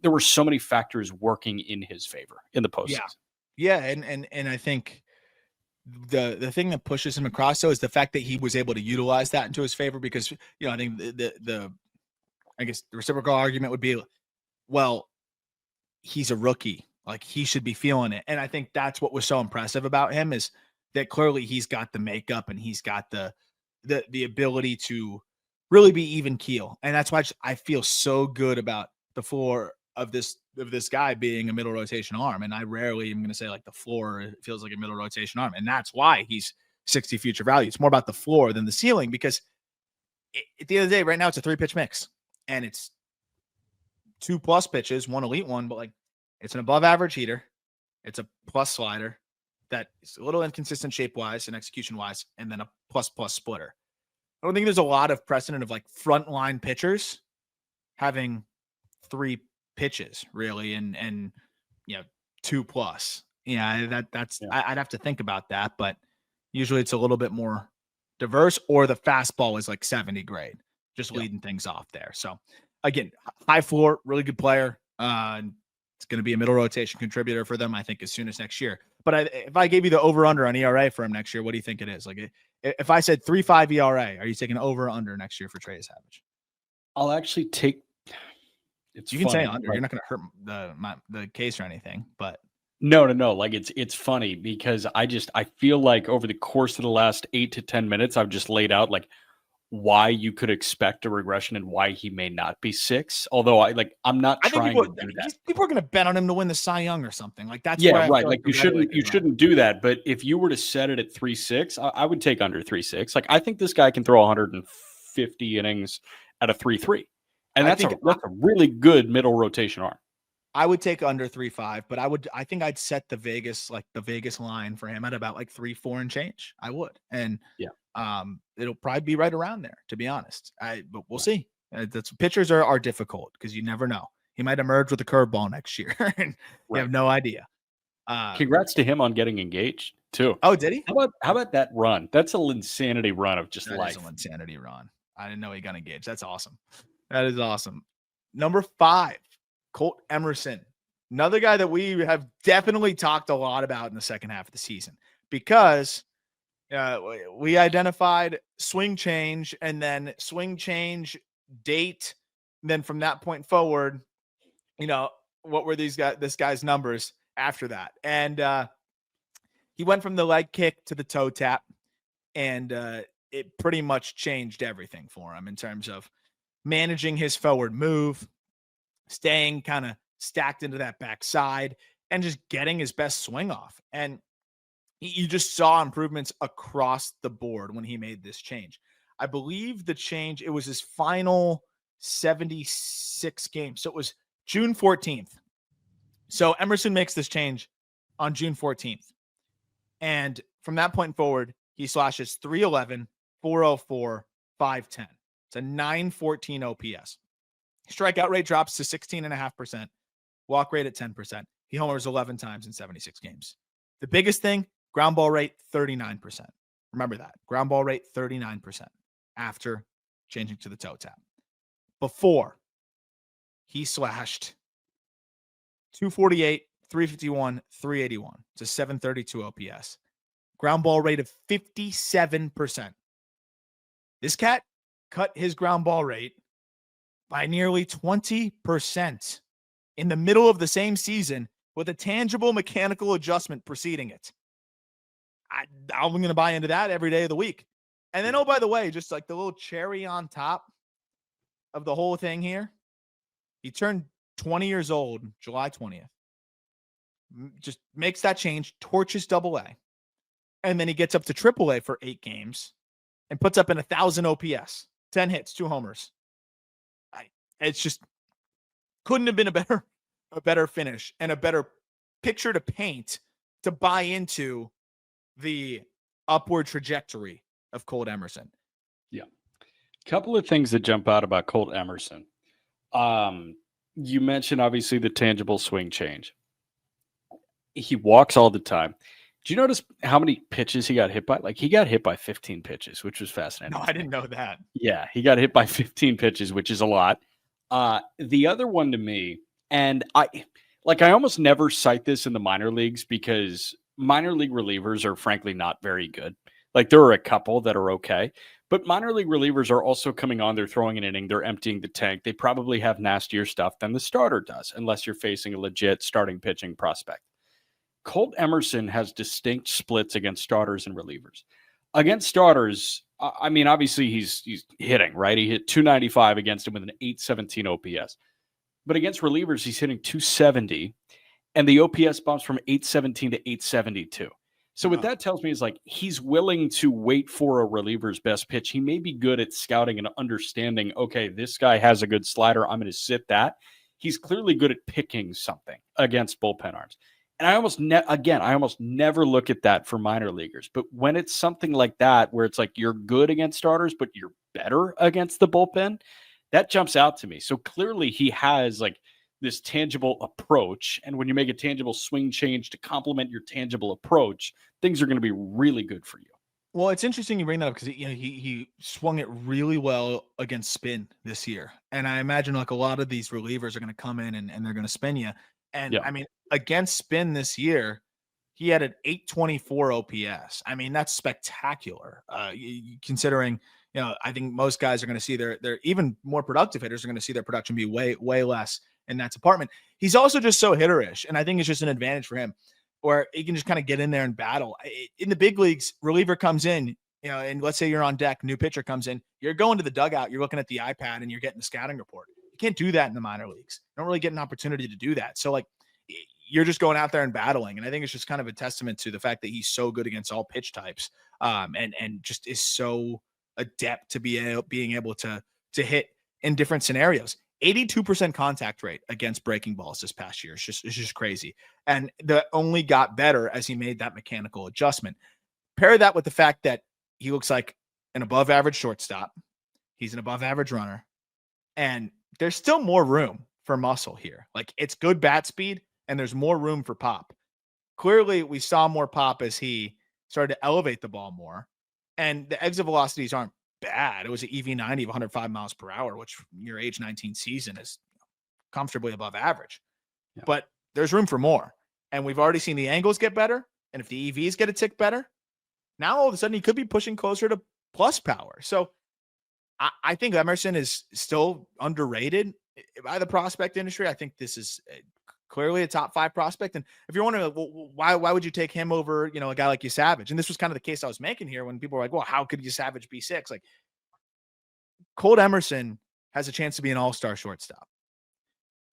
There were so many factors working in his favor in the postseason. Yeah, and I think the thing that pushes him across, though, is the fact that he was able to utilize that into his favor, because I think I guess the reciprocal argument would be, well, he's a rookie, like he should be feeling it. And I think that's what was so impressive about him, is that clearly he's got the makeup and he's got the ability to really be even keel. And that's why I feel so good about the floor of this guy being a middle rotation arm. And I rarely am going to say, like, the floor feels like a middle rotation arm. And that's why he's 60 future value. It's more about the floor than the ceiling, because at the end of the day, right now it's a 3-pitch mix, and it's 2 plus pitches, 1 elite one, but like, it's an above average heater. It's a plus slider that is a little inconsistent shape wise and execution wise, and then a plus splitter. I don't think there's a lot of precedent of, like, frontline pitchers having 3 pitches really, and 2 plus. That's I'd have to think about that, but usually it's a little bit more diverse, or the fastball is like 70 grade, just leading things off there. So again, high floor, really good player. It's going to be a middle rotation contributor for them, I think, as soon as next year. But if I gave you the over under on ERA for him next year, what do you think it is? Like, if I said 3.5 ERA, are you taking over or under next year for Trey Yesavage? I'll actually take. You can say under. You're not going to hurt the case or anything, but no. Like, it's funny because I feel like over the course of the last 8 to 10 minutes, I've just laid out, like, why you could expect a regression and why he may not be 6. Although I'm not trying to do that. People are going to bet on him to win the Cy Young or something. Like, that's right. Like, you shouldn't do that. But if you were to set it at 3.6, I would take under 3.6. Like, I think this guy can throw 150 innings at a 3.3. And that's a really good middle rotation arm. I would take under 3.5, but I think I'd set the Vegas line for him at about like 3.4 and change. I would. And Yeah. it'll probably be right around there, to be honest. But we'll Yeah. see. That's pitchers are difficult because you never know. He might emerge with a curveball next year and you have no idea. Congrats to him on getting engaged too. Oh, did he? How about that run? That's an insanity run of just That life. is an insanity run. I didn't know he got engaged. That's awesome. That is awesome. Number 5, Colt Emerson. Another guy that we have definitely talked a lot about in the second half of the season because we identified swing change and then swing change date. And then from that point forward, what were this guy's numbers after that? And he went from the leg kick to the toe tap, and it pretty much changed everything for him in terms of managing his forward move, staying kind of stacked into that backside, and just getting his best swing off. And you just saw improvements across the board when he made this change. I believe the change, it was his final 76 games. So it was June 14th. So Emerson makes this change on June 14th. And from that point forward, he slashes 311, 404, 510. It's a 914 OPS. Strikeout rate drops to 16.5%. Walk rate at 10%. He homers 11 times in 76 games. The biggest thing, ground ball rate 39%. Remember that. Ground ball rate 39% after changing to the toe tap. Before, he slashed 248, 351, 381. It's a 732 OPS. Ground ball rate of 57%. This cat cut his ground ball rate by nearly 20% in the middle of the same season with a tangible mechanical adjustment preceding it. I'm going to buy into that every day of the week. And then, oh, by the way, just like the little cherry on top of the whole thing here, he turned 20 years old, July 20th. Just makes that change, torches AA. And then he gets up to AAA for 8 games and puts up an 1,000 OPS, 10 hits, 2 homers. It's just couldn't have been a better finish and a better picture to paint to buy into the upward trajectory of Colt Emerson. Yeah. Couple of things that jump out about Colt Emerson. You mentioned obviously the tangible swing change. He walks all the time. Do you notice how many pitches he got hit by? Like he got hit by 15 pitches, which was fascinating. No, I didn't know that. Yeah, he got hit by 15 pitches, which is a lot. The other one to me, and I almost never cite this in the minor leagues because minor league relievers are frankly not very good. Like there are a couple that are okay, but minor league relievers are also coming on. They're throwing an inning. They're emptying the tank. They probably have nastier stuff than the starter does, unless you're facing a legit starting pitching prospect. Colt Emerson has distinct splits against starters and relievers. Against starters, I mean, obviously he's hitting, right? He hit 295 against him with an 817 OPS. But against relievers, he's hitting 270, and the OPS bumps from 817 to 872. So what that tells me is like he's willing to wait for a reliever's best pitch. He may be good at scouting and understanding, okay, this guy has a good slider. I'm going to sit that. He's clearly good at picking something against bullpen arms. And I almost never look at that for minor leaguers. But when it's something like that, where it's like you're good against starters, but you're better against the bullpen, that jumps out to me. So clearly he has like this tangible approach. And when you make a tangible swing change to complement your tangible approach, things are going to be really good for you. Well, it's interesting you bring that up because he swung it really well against spin this year. And I imagine like a lot of these relievers are going to come in and they're going to spin you. And yeah. I mean, against spin this year, he had an 824 OPS. I mean, that's spectacular. Considering, I think most guys are going to see their even more productive hitters are going to see their production be way less in that department. He's also just so hitterish, and I think it's just an advantage for him, where he can just kind of get in there and battle. In the big leagues, reliever comes in, and let's say you're on deck, new pitcher comes in, you're going to the dugout, you're looking at the iPad, and you're getting the scouting report. You can't do that in the minor leagues. You don't really get an opportunity to do that. So like you're just going out there and battling. And I think it's just kind of a testament to the fact that he's so good against all pitch types, and just is so adept to being able to hit in different scenarios. 82% contact rate against breaking balls this past year. It's just crazy. And the only got better as he made that mechanical adjustment. Pair that with the fact that he looks like an above average shortstop. He's an above average runner. And there's still more room for muscle here. Like, it's good bat speed and there's more room for pop. Clearly, we saw more pop as he started to elevate the ball more. And the exit velocities aren't bad. It was an EV90 of 105 miles per hour, which your age 19 season is comfortably above average. Yeah. But there's room for more. And we've already seen the angles get better. And if the EVs get a tick better, now all of a sudden he could be pushing closer to plus power. So I think Emerson is still underrated by the prospect industry. I think this is clearly a top 5 prospect. And if you're wondering, well, why would you take him over, a guy like Yesavage? And this was kind of the case I was making here when people were like, well, how could Yesavage be 6? Like, Colt Emerson has a chance to be an all-star shortstop.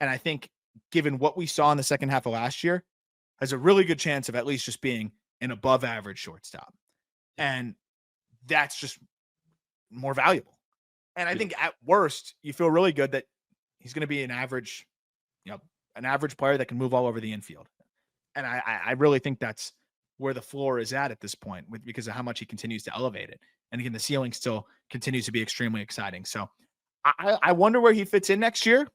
And I think given what we saw in the second half of last year, has a really good chance of at least just being an above average shortstop. And that's just more valuable. And I think at worst, you feel really good that he's going to be an average, an average player that can move all over the infield. And I really think that's where the floor is at this point because of how much he continues to elevate it. And again, the ceiling still continues to be extremely exciting. So I wonder where he fits in next year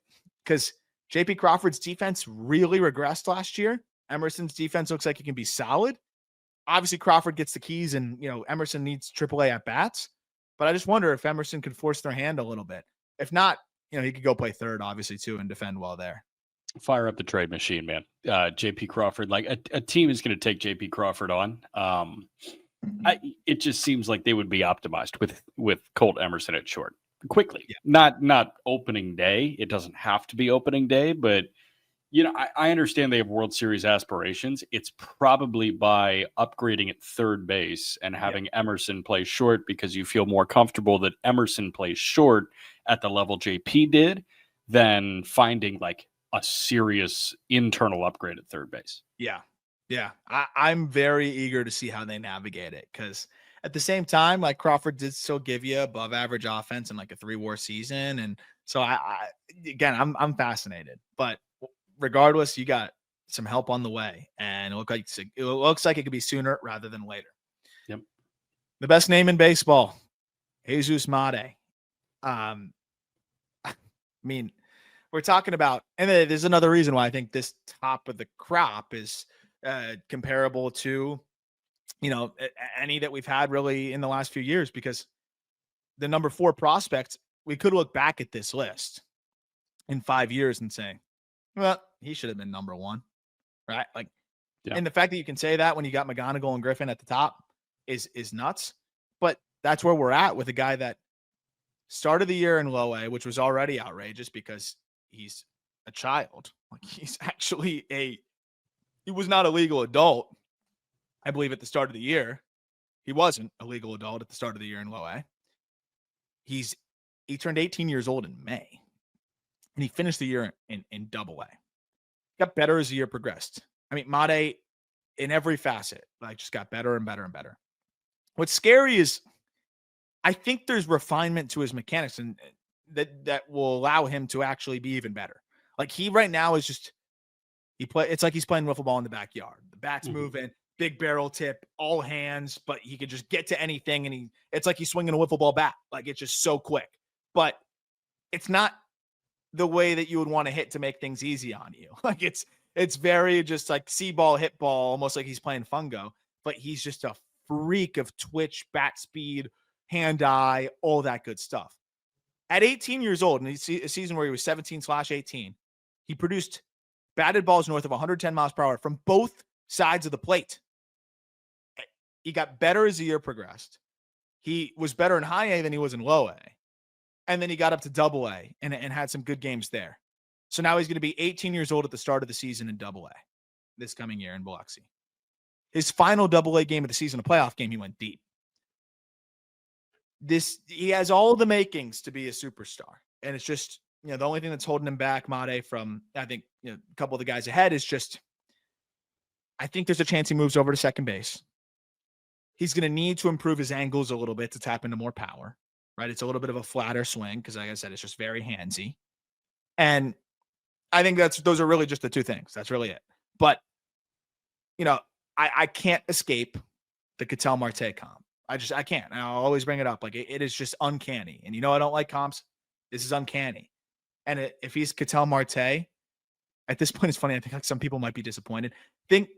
because JP Crawford's defense really regressed last year. Emerson's defense looks like it can be solid. Obviously, Crawford gets the keys and, Emerson needs AAA at bats. But I just wonder if Emerson could force their hand a little bit. If not, he could go play third, obviously, too, and defend well there. Fire up the trade machine, man. JP Crawford, like a team is going to take JP Crawford on. It just seems like they would be optimized with Colt Emerson at short quickly. Yeah. Not opening day. It doesn't have to be opening day, but I understand they have World Series aspirations. It's probably by upgrading at third base and having Emerson play short because you feel more comfortable that Emerson plays short at the level JP did than finding like a serious internal upgrade at third base. Yeah. Yeah. I'm very eager to see how they navigate it because at the same time, like Crawford did still give you above average offense in like a 3-WAR season. And so I'm fascinated, but regardless, you got some help on the way, and it looks like it could be sooner rather than later. Yep. The best name in baseball, Jesús Made. I mean, we're talking about, and there's another reason why I think this top of the crop is comparable to, any that we've had really in the last few years, because the number 4 prospect, we could look back at this list in 5 years and say, well, he should have been number 1, right? Like, and the fact that you can say that when you got McGonigle and Griffin at the top is nuts. But that's where we're at with a guy that started the year in low A, which was already outrageous because he's a child. Like, he's actually he was not a legal adult, I believe, at the start of the year. He wasn't a legal adult at the start of the year in low A. He turned 18 years old in May. And he finished the year in double A. Got better as the year progressed. I mean, Made in every facet, just got better and better and better. What's scary is I think there's refinement to his mechanics and that will allow him to actually be even better. Like, he right now is just, it's like he's playing wiffle ball in the backyard. The bat's moving, big barrel tip, all hands, but he could just get to anything. And it's like he's swinging a wiffle ball bat. Like, it's just so quick, but it's not the way that you would want to hit to make things easy on you. Like, it's very just like see ball, hit ball, almost like he's playing fungo, but he's just a freak of twitch, bat speed, hand-eye, all that good stuff. At 18 years old, in a season where he was 17/18, he produced batted balls north of 110 miles per hour from both sides of the plate. He got better as the year progressed. He was better in high A than he was in low A. And then he got up to double A and had some good games there. So now he's going to be 18 years old at the start of the season in double A this coming year in Biloxi. His final double A game of the season, a playoff game, he went deep. He has all the makings to be a superstar. And it's just, the only thing that's holding him back, Made, from, I think, a couple of the guys ahead is just, I think there's a chance he moves over to second base. He's going to need to improve his angles a little bit to tap into more power. Right, it's a little bit of a flatter swing because, like I said, it's just very handsy. And I think those are really just the two things. That's really it. But, I can't escape the Ketel Marte comp. I can't. And I'll always bring it up. Like it is just uncanny. And I don't like comps. This is uncanny. And if he's Ketel Marte, at this point, it's funny. I think like some people might be disappointed. Think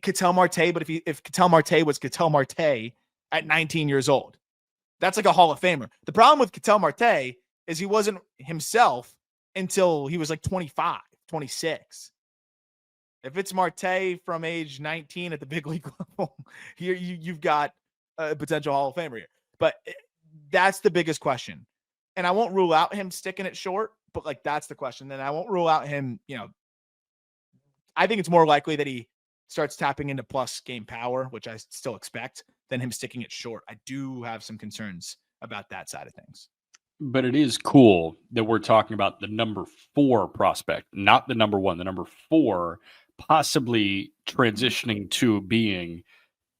Ketel Marte, but if Ketel Marte was Ketel Marte at 19 years old, that's like a Hall of Famer. The problem with Ketel Marte is he wasn't himself until he was like 25, 26. If it's Marte from age 19 at the big league level, you've got a potential Hall of Famer here. But that's the biggest question. And I won't rule out him sticking it short, but like that's the question. Then I won't rule out him, I think it's more likely that he starts tapping into plus game power, which I still expect, than him sticking it short. I do have some concerns about that side of things. But it is cool that we're talking about the number 4 prospect, not the number 1, the number 4, possibly transitioning to being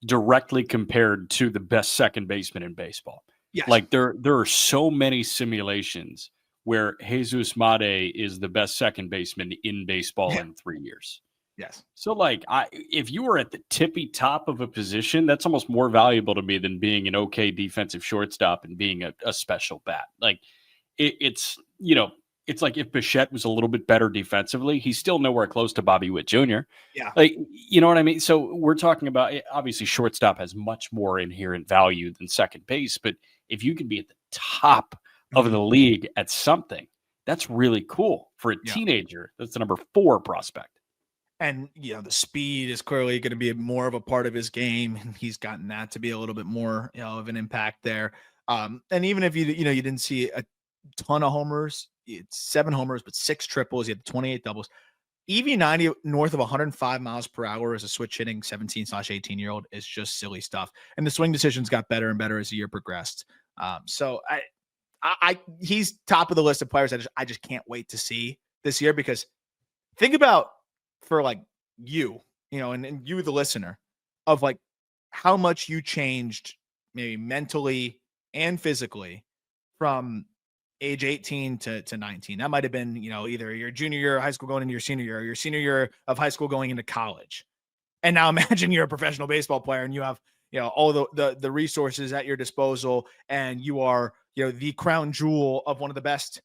directly compared to the best second baseman in baseball. Yes. Like there are so many simulations where Jesús Made is the best second baseman in baseball in 3 years. Yes. So like if you were at the tippy top of a position, that's almost more valuable to me than being an okay defensive shortstop and being a special bat. Like it's like if Bichette was a little bit better defensively, he's still nowhere close to Bobby Witt Jr. Yeah. Like, you know what I mean? So we're talking about, obviously shortstop has much more inherent value than second base, but if you can be at the top of the league at something, that's really cool for a teenager. That's the number 4 prospect. And, the speed is clearly going to be more of a part of his game. And he's gotten that to be a little bit more, of an impact there. And even if you didn't see a ton of homers, it's 7 homers, but 6 triples. He had 28 doubles. EV90 north of 105 miles per hour as a switch hitting 17/18-year-old is just silly stuff. And the swing decisions got better and better as the year progressed. So he's top of the list of players I just can't wait to see this year, because think about for like you and you, the listener, of like how much you changed maybe mentally and physically from age 18 to 19. That might have been, either your junior year of high school going into your senior year, or your senior year of high school going into college. And now imagine you're a professional baseball player and you have, all the resources at your disposal, and you are, the crown jewel of one of the best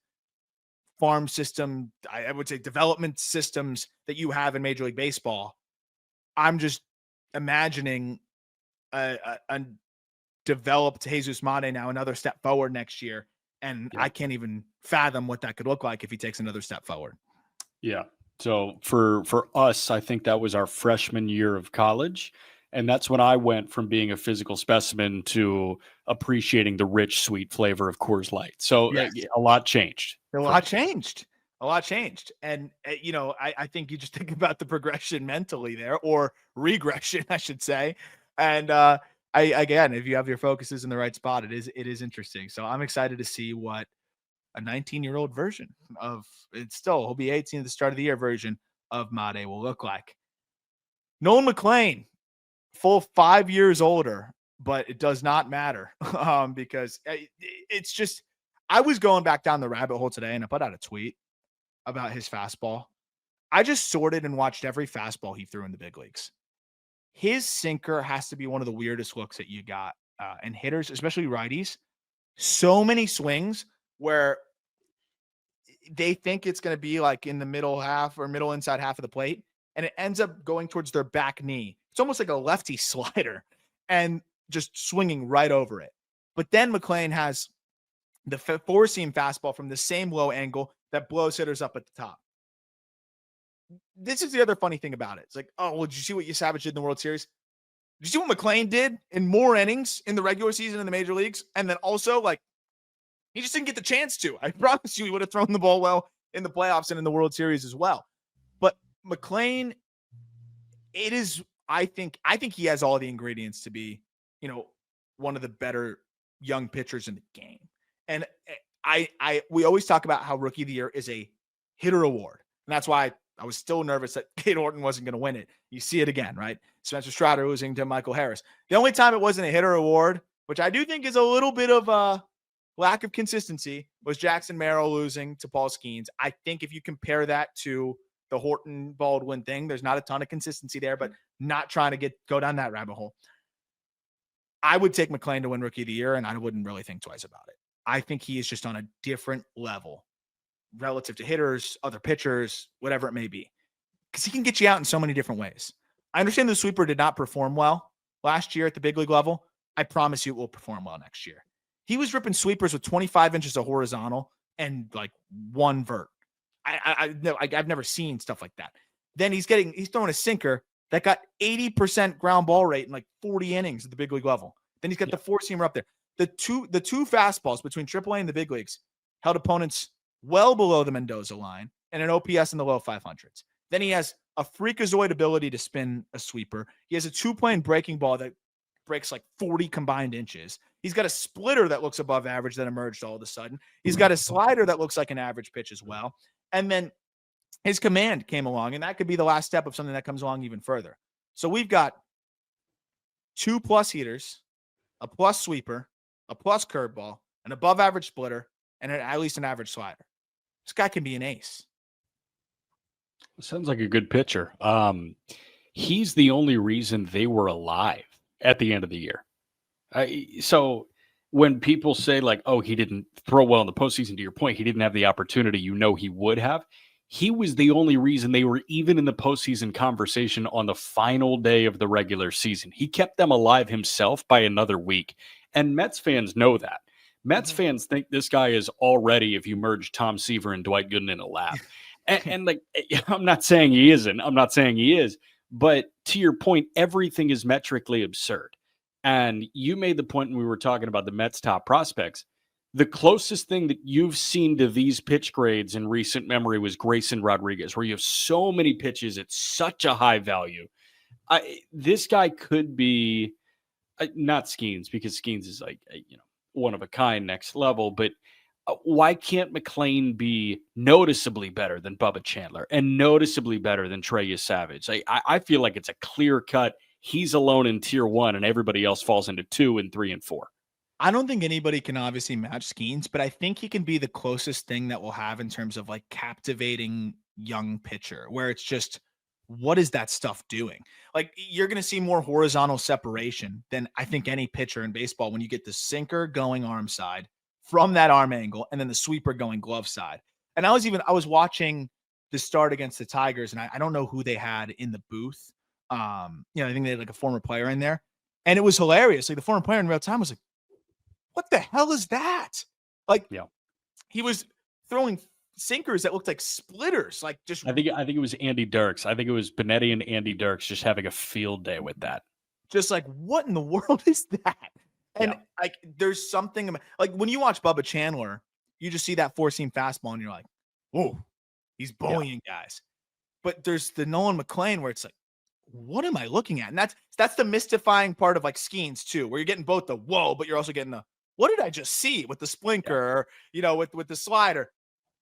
farm system, I would say development systems that you have in Major League Baseball. I'm just imagining a developed Jesús Made now another step forward next year. And I can't even fathom what that could look like if he takes another step forward. Yeah. So for us, I think that was our freshman year of college. And that's when I went from being a physical specimen to appreciating the rich, sweet flavor of Coors Light. So a lot changed. A lot changed. And, I think you just think about the progression mentally there, or regression, I should say. And again, if you have your focuses in the right spot, it is interesting. So I'm excited to see what a 19-year-old version of he'll be 18 at the start of the year version of Made will look like. Nolan McLean, full 5 years older, but it does not matter because it's just, I was going back down the rabbit hole today and I put out a tweet about his fastball. I just sorted and watched every fastball he threw in the big leagues. His sinker has to be one of the weirdest looks that you got. And hitters, especially righties, so many swings where they think it's going to be like in the middle half or middle inside half of the plate, and it ends up going towards their back knee. It's almost like a lefty slider and just swinging right over it. But then McLean has the four-seam fastball from the same low angle that blows hitters up at the top. This is the other funny thing about it. It's like, oh, well, did you see what Yesavage did in the World Series? Did you see what McLean did in more innings in the regular season in the major leagues? And then also, like, he just didn't get the chance to. I promise you he would have thrown the ball well in the playoffs and in the World Series as well. But McLean, I think he has all the ingredients to be, one of the better young pitchers in the game. And we always talk about how Rookie of the Year is a hitter award. And that's why I was still nervous that Cade Horton wasn't going to win it. You see it again, right? Spencer Strider losing to Michael Harris. The only time it wasn't a hitter award, which I do think is a little bit of lack of consistency was Jackson Merrill losing to Paul Skeens. I think if you compare that to the Horton Baldwin thing, there's not a ton of consistency there, but not trying to go down that rabbit hole. I would take McLean to win Rookie of the Year, and I wouldn't really think twice about it. I think he is just on a different level relative to hitters, other pitchers, whatever it may be, because he can get you out in so many different ways. I understand the sweeper did not perform well last year at the big league level. I promise you it will perform well next year. He was ripping sweepers with 25 inches of horizontal and like one vert. I've never seen stuff like that. Then he's throwing a sinker that got 80% ground ball rate in like 40 innings at the big league level. Then he's got the four seamer up there. The two fastballs between AAA and the big leagues held opponents well below the Mendoza line and an OPS in the low 500s. Then he has a freakazoid ability to spin a sweeper. He has a two-plane breaking ball that breaks like 40 combined inches. He's got a splitter that looks above average that emerged all of a sudden. He's got a slider that looks like an average pitch as well. And then his command came along, and that could be the last step of something that comes along even further. So we've got 2+ heaters, a plus sweeper, a plus curveball, an above average splitter, and at least an average slider. This guy can be an ace. Sounds like a good pitcher. He's the only reason they were alive at the end of the year. So when people say like, oh, he didn't throw well in the postseason, to your point, he didn't have the opportunity, he would have. He was the only reason they were even in the postseason conversation on the final day of the regular season. He kept them alive himself by another week. And Mets fans know that. Mets fans think this guy is already, if you merge Tom Seaver and Dwight Gooden in a lab. and like, I'm not saying he isn't. I'm not saying he is. But to your point, everything is metrically absurd. And you made the point when we were talking about the Mets' top prospects. The closest thing that you've seen to these pitch grades in recent memory was Grayson Rodriguez, where you have so many pitches at such a high value. This guy could be not Skeens, because Skeens is like, one of a kind, next level. But why can't McLean be noticeably better than Bubba Chandler and noticeably better than Trey Yesavage? I feel like it's a clear cut. He's alone in tier 1 and everybody else falls into 2 and 3 and 4. I don't think anybody can obviously match Skeens, but I think he can be the closest thing that we'll have in terms of like captivating young pitcher, where it's just, what is that stuff doing? Like, you're going to see more horizontal separation than I think any pitcher in baseball when you get the sinker going arm side from that arm angle and then the sweeper going glove side. And I was watching the start against the Tigers, and I don't know who they had in the booth. I think they had like a former player in there, and it was hilarious. Like, the former player in real time was like, what the hell is that? Like, he was throwing sinkers that looked like splitters. Like, just, I think it was Andy Dirks. I think it was Benetti and Andy Dirks just having a field day with that. Just like, what in the world is that? And like, there's something like when you watch Bubba Chandler, you just see that 4-seam fastball and you're like, oh, he's bullying guys. But there's the Nolan McLean where it's like, what am I looking at? And that's the mystifying part of like Skeens too, where you're getting both the whoa, but you're also getting the, what did I just see with the splinker, with the slider?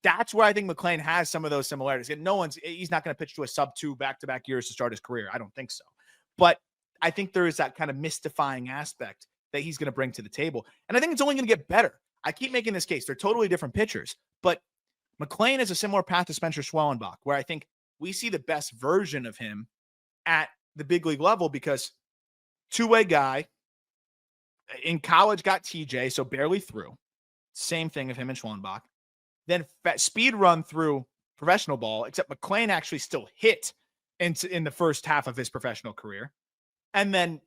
That's where I think McLean has some of those similarities. And he's not going to pitch to a sub-2 back-to-back years to start his career. I don't think so. But I think there is that kind of mystifying aspect that he's going to bring to the table. And I think it's only going to get better. I keep making this case. They're totally different pitchers. But McLean has a similar path to Spencer Schwellenbach, where I think we see the best version of him at the big league level, because two-way guy, in college got TJ, so barely threw. Same thing of him and Schwellenbach. Then speed run through professional ball, except McLean actually still hit in the first half of his professional career. And then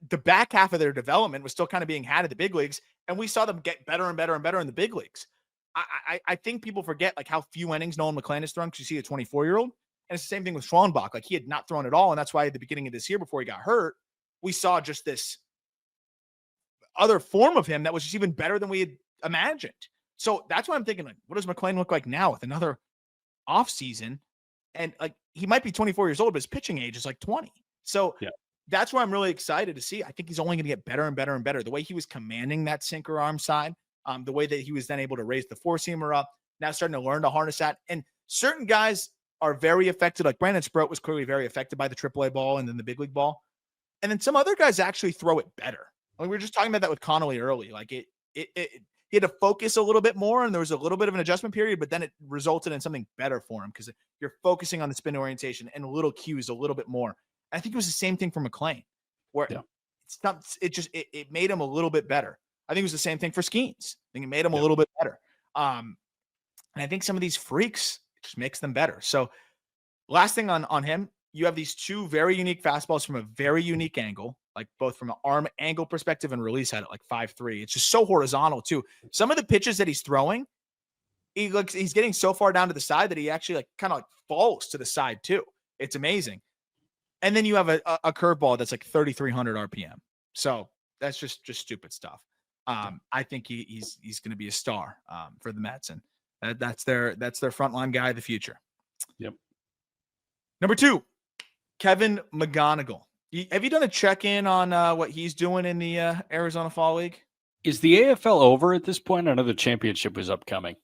the back half of their development was still kind of being had at the big leagues, and we saw them get better and better and better in the big leagues. I think people forget like how few innings Nolan McLean has thrown, because you see a 24-year-old. And it's the same thing with Schwellenbach. Like, he had not thrown at all, and that's why at the beginning of this year, before he got hurt, we saw just this other form of him that was just even better than we had imagined. So that's why I'm thinking, like, what does McLean look like now with another off season? And like, he might be 24 years old, but his pitching age is like 20. So that's why I'm really excited to see. I think he's only going to get better and better and better. The way he was commanding that sinker arm side, the way that he was then able to raise the 4-seamer up, now starting to learn to harness that. And certain guys are very affected. Like Brandon Sproat was clearly very affected by the AAA ball and then the big league ball. And then some other guys actually throw it better. Like, we were just talking about that with Connolly early. Like, he had to focus a little bit more, and there was a little bit of an adjustment period, but then it resulted in something better for him because you're focusing on the spin orientation and little cues a little bit more. I think it was the same thing for McLean, where it made him a little bit better. I think it was the same thing for Skeens. I think it made him a little bit better. And I think some of these freaks just makes them better. So last thing on him, you have these two very unique fastballs from a very unique angle, like both from an arm angle perspective and release head at like 5'3". It's just so horizontal too. Some of the pitches that he's throwing, he's getting so far down to the side that he actually like kind of like falls to the side too. It's amazing. And then you have a curveball that's like 3,300 RPM. So that's just stupid stuff. I think he's going to be a star for the Mets, and that's their frontline guy of the future. Yep. Number 2, Kevin McGonigle. Have you done a check-in on what he's doing in the Arizona Fall League? Is the AFL over at this point? I know the championship is upcoming.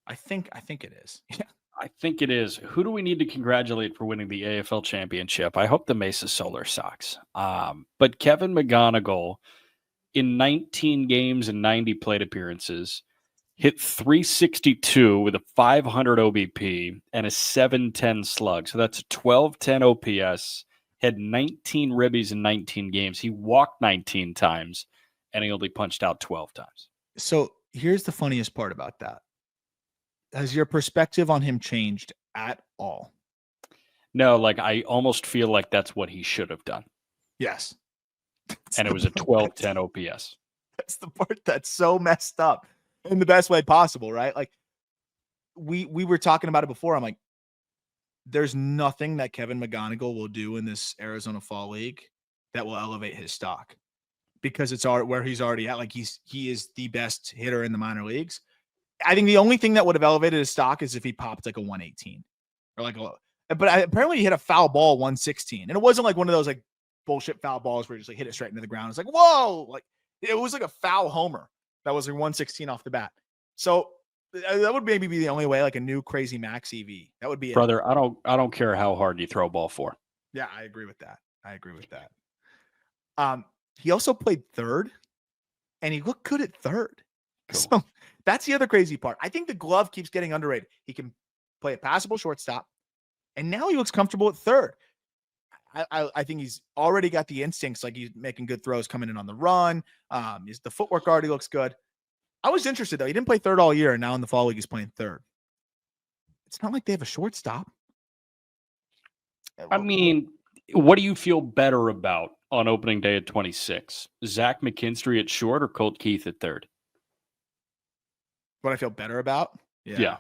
I think it is. Yeah. I think it is. Who do we need to congratulate for winning the AFL championship? I hope the Mesa Solar Sox. But Kevin McGonigle, in 19 games and 90 plate appearances, hit 362 with a 500 OBP and a 710 slug. So that's a 1210 OPS. Had 19 ribbies in 19 games. He walked 19 times, and he only punched out 12 times. So here's the funniest part about that. Has your perspective on him changed at all? No, like I almost feel like that's what he should have done. Yes. And it was a 1210 OPS. That's the part that's so messed up in the best way possible, right? Like we were talking about it before. I'm like, there's nothing that Kevin McGonigle will do in this Arizona Fall League that will elevate his stock because it's where he's already at. Like he is the best hitter in the minor leagues. I think the only thing that would have elevated his stock is if he popped like a 118 or like apparently he hit a foul ball 116, and it wasn't like one of those like bullshit foul balls where you just like hit it straight into the ground. It's like, whoa, like it was like a foul homer that was like 116 off the bat. So that would maybe be the only way, like a new crazy max EV. That would be brother. I don't care how hard you throw a ball for. Yeah, I agree with that. He also played third, and he looked good at third. Cool. So that's the other crazy part. I think the glove keeps getting underrated. He can play a passable shortstop, and now he looks comfortable at third. I think he's already got the instincts, like he's making good throws coming in on the run. The footwork already looks good. I was interested, though. He didn't play third all year, and now in the fall league, he's playing third. It's not like they have a shortstop. I mean, what do you feel better about on opening day at 26? Zach McKinstry at short or Colt Keith at third? What I feel better about? Yeah.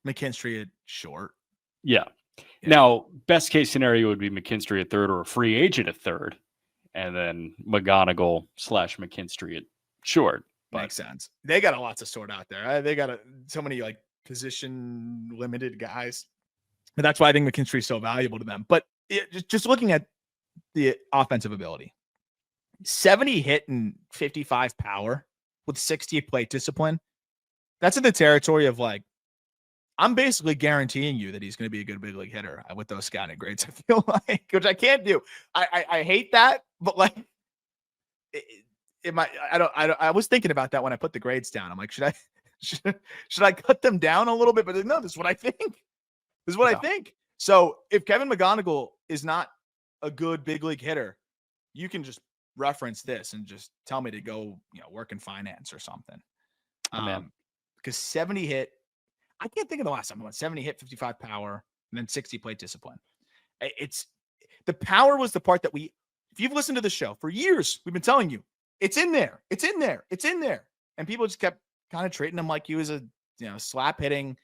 McKinstry at short. Yeah. Now, best case scenario would be McKinstry at third or a free agent at third, and then McGonigle / McKinstry at short. But makes sense. They got a lot to sort out there. They got so many like position limited guys. But that's why I think McKinstry is so valuable to them. But just looking at the offensive ability, 70 hit and 55 power with 60 plate discipline. That's in the territory of like, I'm basically guaranteeing you that he's going to be a good big league hitter with those scouting grades. I feel like, which I can't do. I hate that, but like, I was thinking about that when I put the grades down. I'm like, should I cut them down a little bit? But no, this is what I think. This is what I think. So if Kevin McGonigle is not a good big league hitter, you can just reference this and just tell me to go, work in finance or something. Because 70 hit, I can't think of the last time I went 70 hit, 55 power, and then 60 plate discipline. It's the power was the part that if you've listened to the show for years, we've been telling you it's in there. It's in there. It's in there. And people just kept kind of treating him like he was a, slap hitting,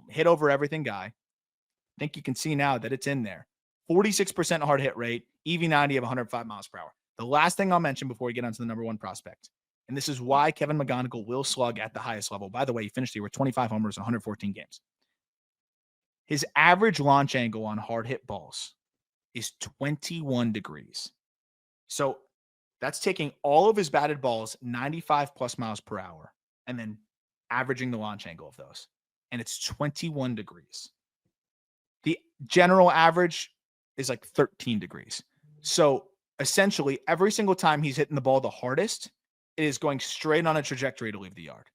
hit over everything guy. I think you can see now that it's in there. 46% hard hit rate, EV90 of 105 miles per hour. The last thing I'll mention before we get on to the number one prospect, and this is why Kevin McGonigle will slug at the highest level. By the way, he finished the year with 25 homers in 114 games. His average launch angle on hard hit balls is 21 degrees. So that's taking all of his batted balls 95 plus miles per hour and then averaging the launch angle of those. And it's 21 degrees. The general average is like 13 degrees. So essentially every single time he's hitting the ball the hardest, it is going straight on a trajectory to leave the yard,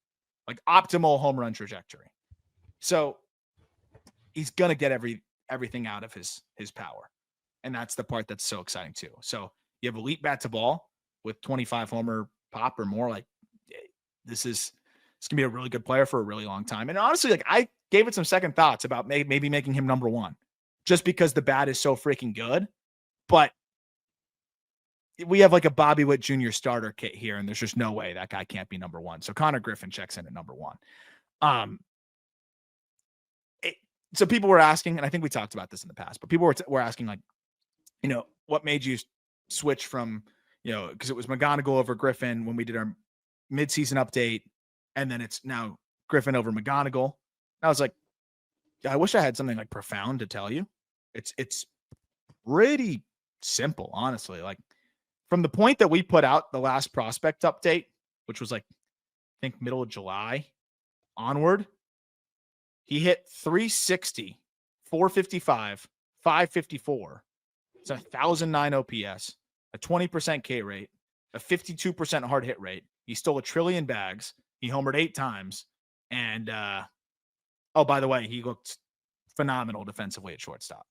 like optimal home run trajectory. So he's going to get everything out of his power. And that's the part that's so exciting too. So you have elite bat to ball with 25 homer pop or more. Like this gonna be a really good player for a really long time. And honestly, like I gave it some second thoughts about maybe making him number one just because the bat is so freaking good. But we have like a Bobby Witt Jr. starter kit here, and there's just no way that guy can't be number one. So Konnor Griffin checks in at number one. So people were asking, and I think we talked about this in the past, but people were asking, like, what made you switch from, because it was McGonigle over Griffin when we did our midseason update, and then it's now Griffin over McGonigle. And I was like, I wish I had something like profound to tell you. It's pretty simple, honestly. Like from the point that we put out the last prospect update, which was like, I think middle of July onward, he hit 360, 455, 554. It's 1,009 OPS, a 20% K rate, a 52% hard hit rate. He stole 1 trillion bags. He homered 8 times. And, by the way, he looked phenomenal defensively at shortstop.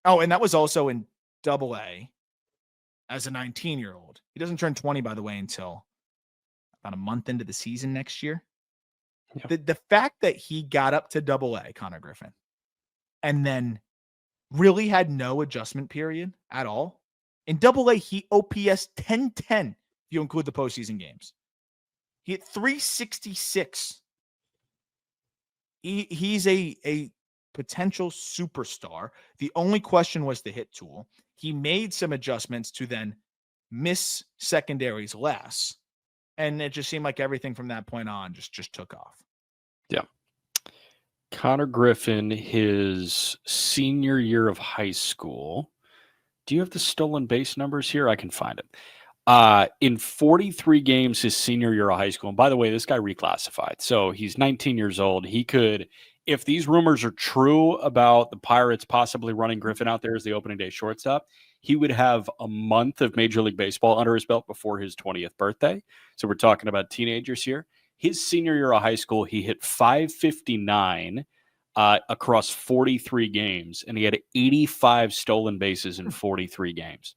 Oh, and that was also in Double-A as a 19-year-old. He doesn't turn 20, by the way, until about a month into the season next year. Yeah. The fact that he got up to Double-A, Konnor Griffin, and then really had no adjustment period at all. In Double-A, he OPS 1010 if you include the postseason games. He hit 366. He's a potential superstar. The only question was the hit tool. He made some adjustments to then miss secondaries less. And it just seemed like everything from that point on just took off. Yeah. Konnor Griffin, his senior year of high school. Do you have the stolen base numbers here? I can find it. In 43 games his senior year of high school. And by the way, this guy reclassified. So he's 19 years old. He could, if these rumors are true about the Pirates possibly running Griffin out there as the opening day shortstop, he would have a month of Major League Baseball under his belt before his 20th birthday. So we're talking about teenagers here. His senior year of high school, he hit 559 across 43 games, and he had 85 stolen bases in 43 games.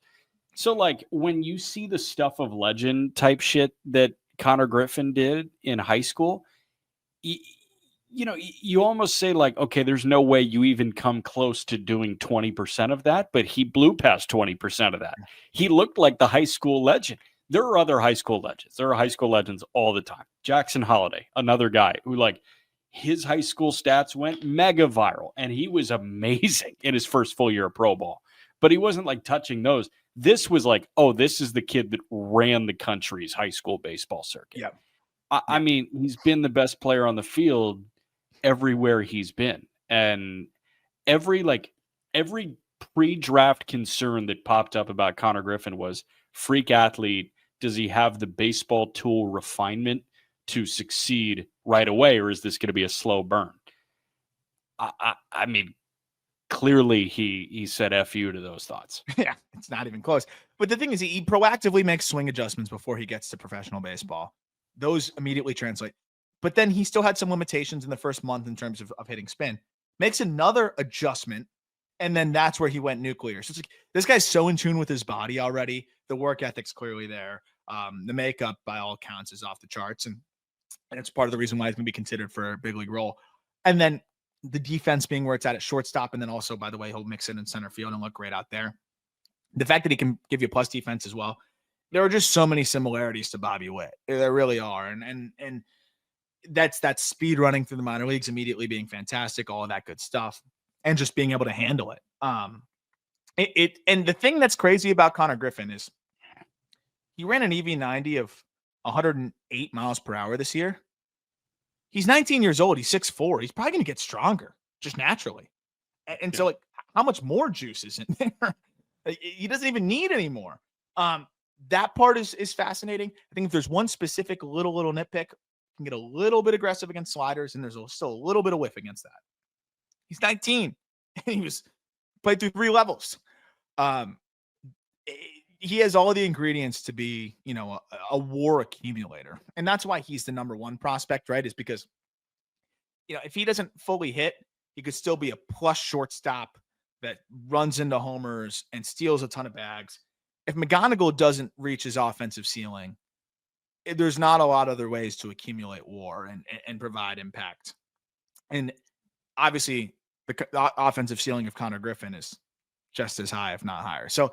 So, like, when you see the stuff of legend type shit that Konnor Griffin did in high school, you almost say, like, okay, there's no way you even come close to doing 20% of that, but he blew past 20% of that. He looked like the high school legend. There are other high school legends. There are high school legends all the time. Jackson Holliday, another guy who, like, his high school stats went mega viral, and he was amazing in his first full year of pro ball. But he wasn't, like, touching those. This was like, oh, this is the kid that ran the country's high school baseball circuit. Yeah. I mean, he's been the best player on the field everywhere he's been. And every pre-draft concern that popped up about Konnor Griffin was freak athlete. Does he have the baseball tool refinement to succeed right away, or is this going to be a slow burn? I mean, clearly he said F you to those thoughts. Yeah, it's not even close. But the thing is, he proactively makes swing adjustments before he gets to professional baseball. Those immediately translate. But then he still had some limitations in the first month in terms of hitting spin. Makes another adjustment, and then that's where he went nuclear. So it's like, this guy's so in tune with his body already. The work ethic's clearly there. The makeup, by all accounts, is off the charts. And it's part of the reason why he's going to be considered for a big league role. And then the defense being where it's at shortstop. And then also, by the way, he'll mix it in center field and look great out there. The fact that he can give you a plus defense as well. There are just so many similarities to Bobby Witt. There really are. And that's that speed running through the minor leagues, immediately being fantastic, all of that good stuff, and just being able to handle it. And the thing that's crazy about Konnor Griffin is he ran an EV90 of 108 miles per hour this year. He's 19 years old. He's 6'4". He's probably going to get stronger just naturally. And so, like, how much more juice is in there? He doesn't even need any more. That part is fascinating. I think if there's one specific little nitpick, can get a little bit aggressive against sliders, and there's still a little bit of whiff against that. He's 19, and he was played through 3 levels. he has all the ingredients to be, a WAR accumulator. And that's why he's the number one prospect, right? Is because, if he doesn't fully hit, he could still be a plus shortstop that runs into homers and steals a ton of bags. If McGonigle doesn't reach his offensive ceiling, there's not a lot of other ways to accumulate WAR and provide impact. And obviously, the offensive ceiling of Konnor Griffin is just as high, if not higher. So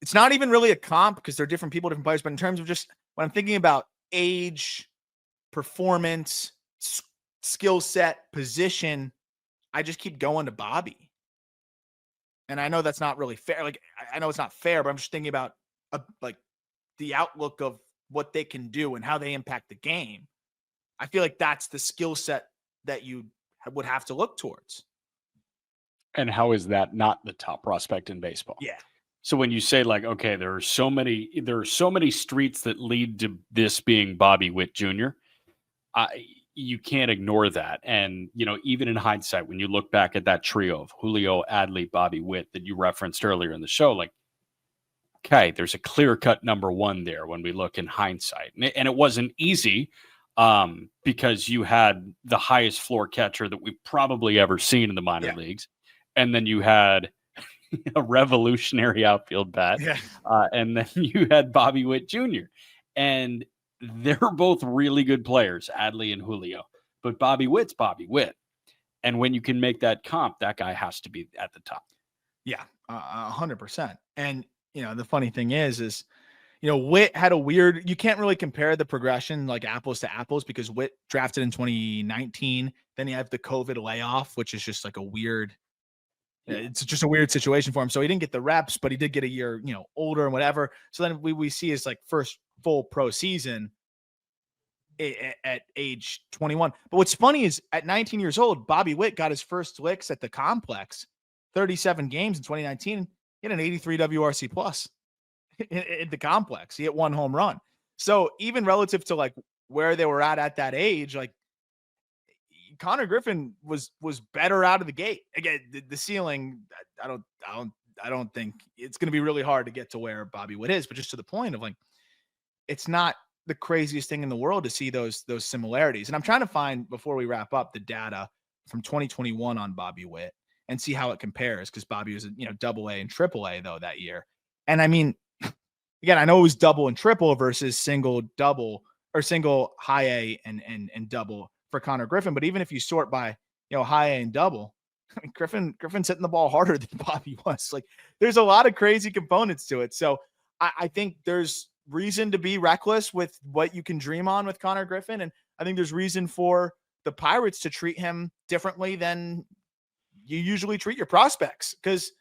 it's not even really a comp because they're different people, different players. But in terms of just when I'm thinking about age, performance, skill set, position, I just keep going to Bobby. And I know that's not really fair. Like, I know it's not fair, but I'm just thinking about the outlook of what they can do and how they impact the game. I feel like that's the skill set that you would have to look towards. And how is that not the top prospect in baseball? Yeah. So when you say like, okay, there are so many streets that lead to this being Bobby Witt Jr., you can't ignore that. And, even in hindsight, when you look back at that trio of Julio, Adley, Bobby Witt that you referenced earlier in the show, like, okay, there's a clear-cut number one there when we look in hindsight. And it wasn't easy because you had the highest floor catcher that we've probably ever seen in the minor leagues. And then you had a revolutionary outfield bat. Yeah. And then you had Bobby Witt Jr. And they're both really good players, Adley and Julio. But Bobby Witt's Bobby Witt. And when you can make that comp, that guy has to be at the top. Yeah, 100%. And, the funny thing is, Witt had a weird, you can't really compare the progression like apples to apples because Witt drafted in 2019. Then you have the COVID layoff, which is just like a weird, it's just a weird situation for him. So he didn't get the reps, but he did get a year, older and whatever. So then we see his like first full pro season at age 21. But what's funny is at 19 years old, Bobby Witt got his first licks at the complex, 37 games in 2019. He had an 83 WRC plus in the complex. He hit one home run. So even relative to like where they were at that age, like Konnor Griffin was better out of the gate. Again, the ceiling, I don't think it's going to be really hard to get to where Bobby Witt is, but just to the point of like, it's not the craziest thing in the world to see those similarities. And I'm trying to find, before we wrap up, the data from 2021 on Bobby Witt and see how it compares. Cause Bobby was, double A and triple A though that year. And I mean, again, I know it was double and triple versus single, double, or single, high A and double for Konnor Griffin. But even if you sort by, high A and double, I mean, Griffin's hitting the ball harder than Bobby was. Like, there's a lot of crazy components to it. So I think there's reason to be reckless with what you can dream on with Konnor Griffin. And I think there's reason for the Pirates to treat him differently than you usually treat your prospects. Because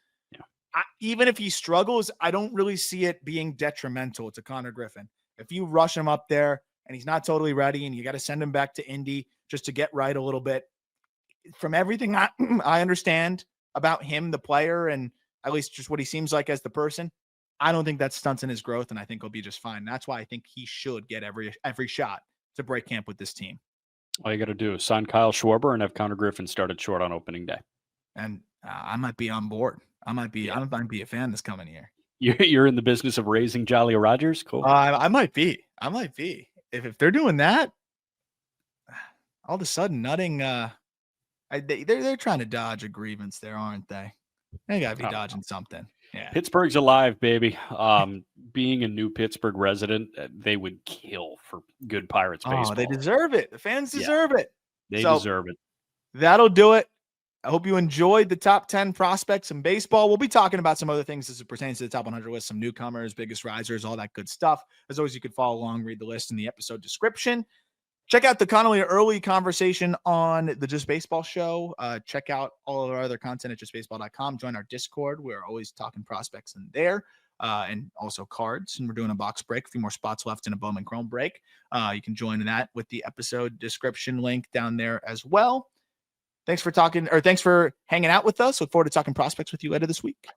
even if he struggles, I don't really see it being detrimental to Konnor Griffin. If you rush him up there and he's not totally ready and you got to send him back to Indy just to get right a little bit, from everything I understand about him, the player, and at least just what he seems like as the person, I don't think that stunts in his growth, and I think he'll be just fine. That's why I think he should get every shot to break camp with this team. All you got to do is sign Kyle Schwarber and have Konnor Griffin started short on opening day. And I might be on board. I might be a fan this coming year. You're in the business of raising Jolly Rogers? Cool. I might be. If they're doing that, all of a sudden Nutting, they're trying to dodge a grievance there, aren't they? They got to be dodging something. Yeah. Pittsburgh's alive, baby. Being a new Pittsburgh resident, they would kill for good Pirates baseball. Oh, they deserve it. The fans deserve it. They deserve it. That'll do it. I hope you enjoyed the top 10 prospects in baseball. We'll be talking about some other things as it pertains to the top 100 list, some newcomers, biggest risers, all that good stuff. As always, you could follow along, read the list in the episode description. Check out the Connolly Early conversation on the Just Baseball show. Check out all of our other content at justbaseball.com. Join our Discord. We're always talking prospects in there and also cards. And we're doing a box break, a few more spots left in a Bowman Chrome break. You can join that with the episode description link down there as well. Thanks for hanging out with us. Look forward to talking prospects with you later this week.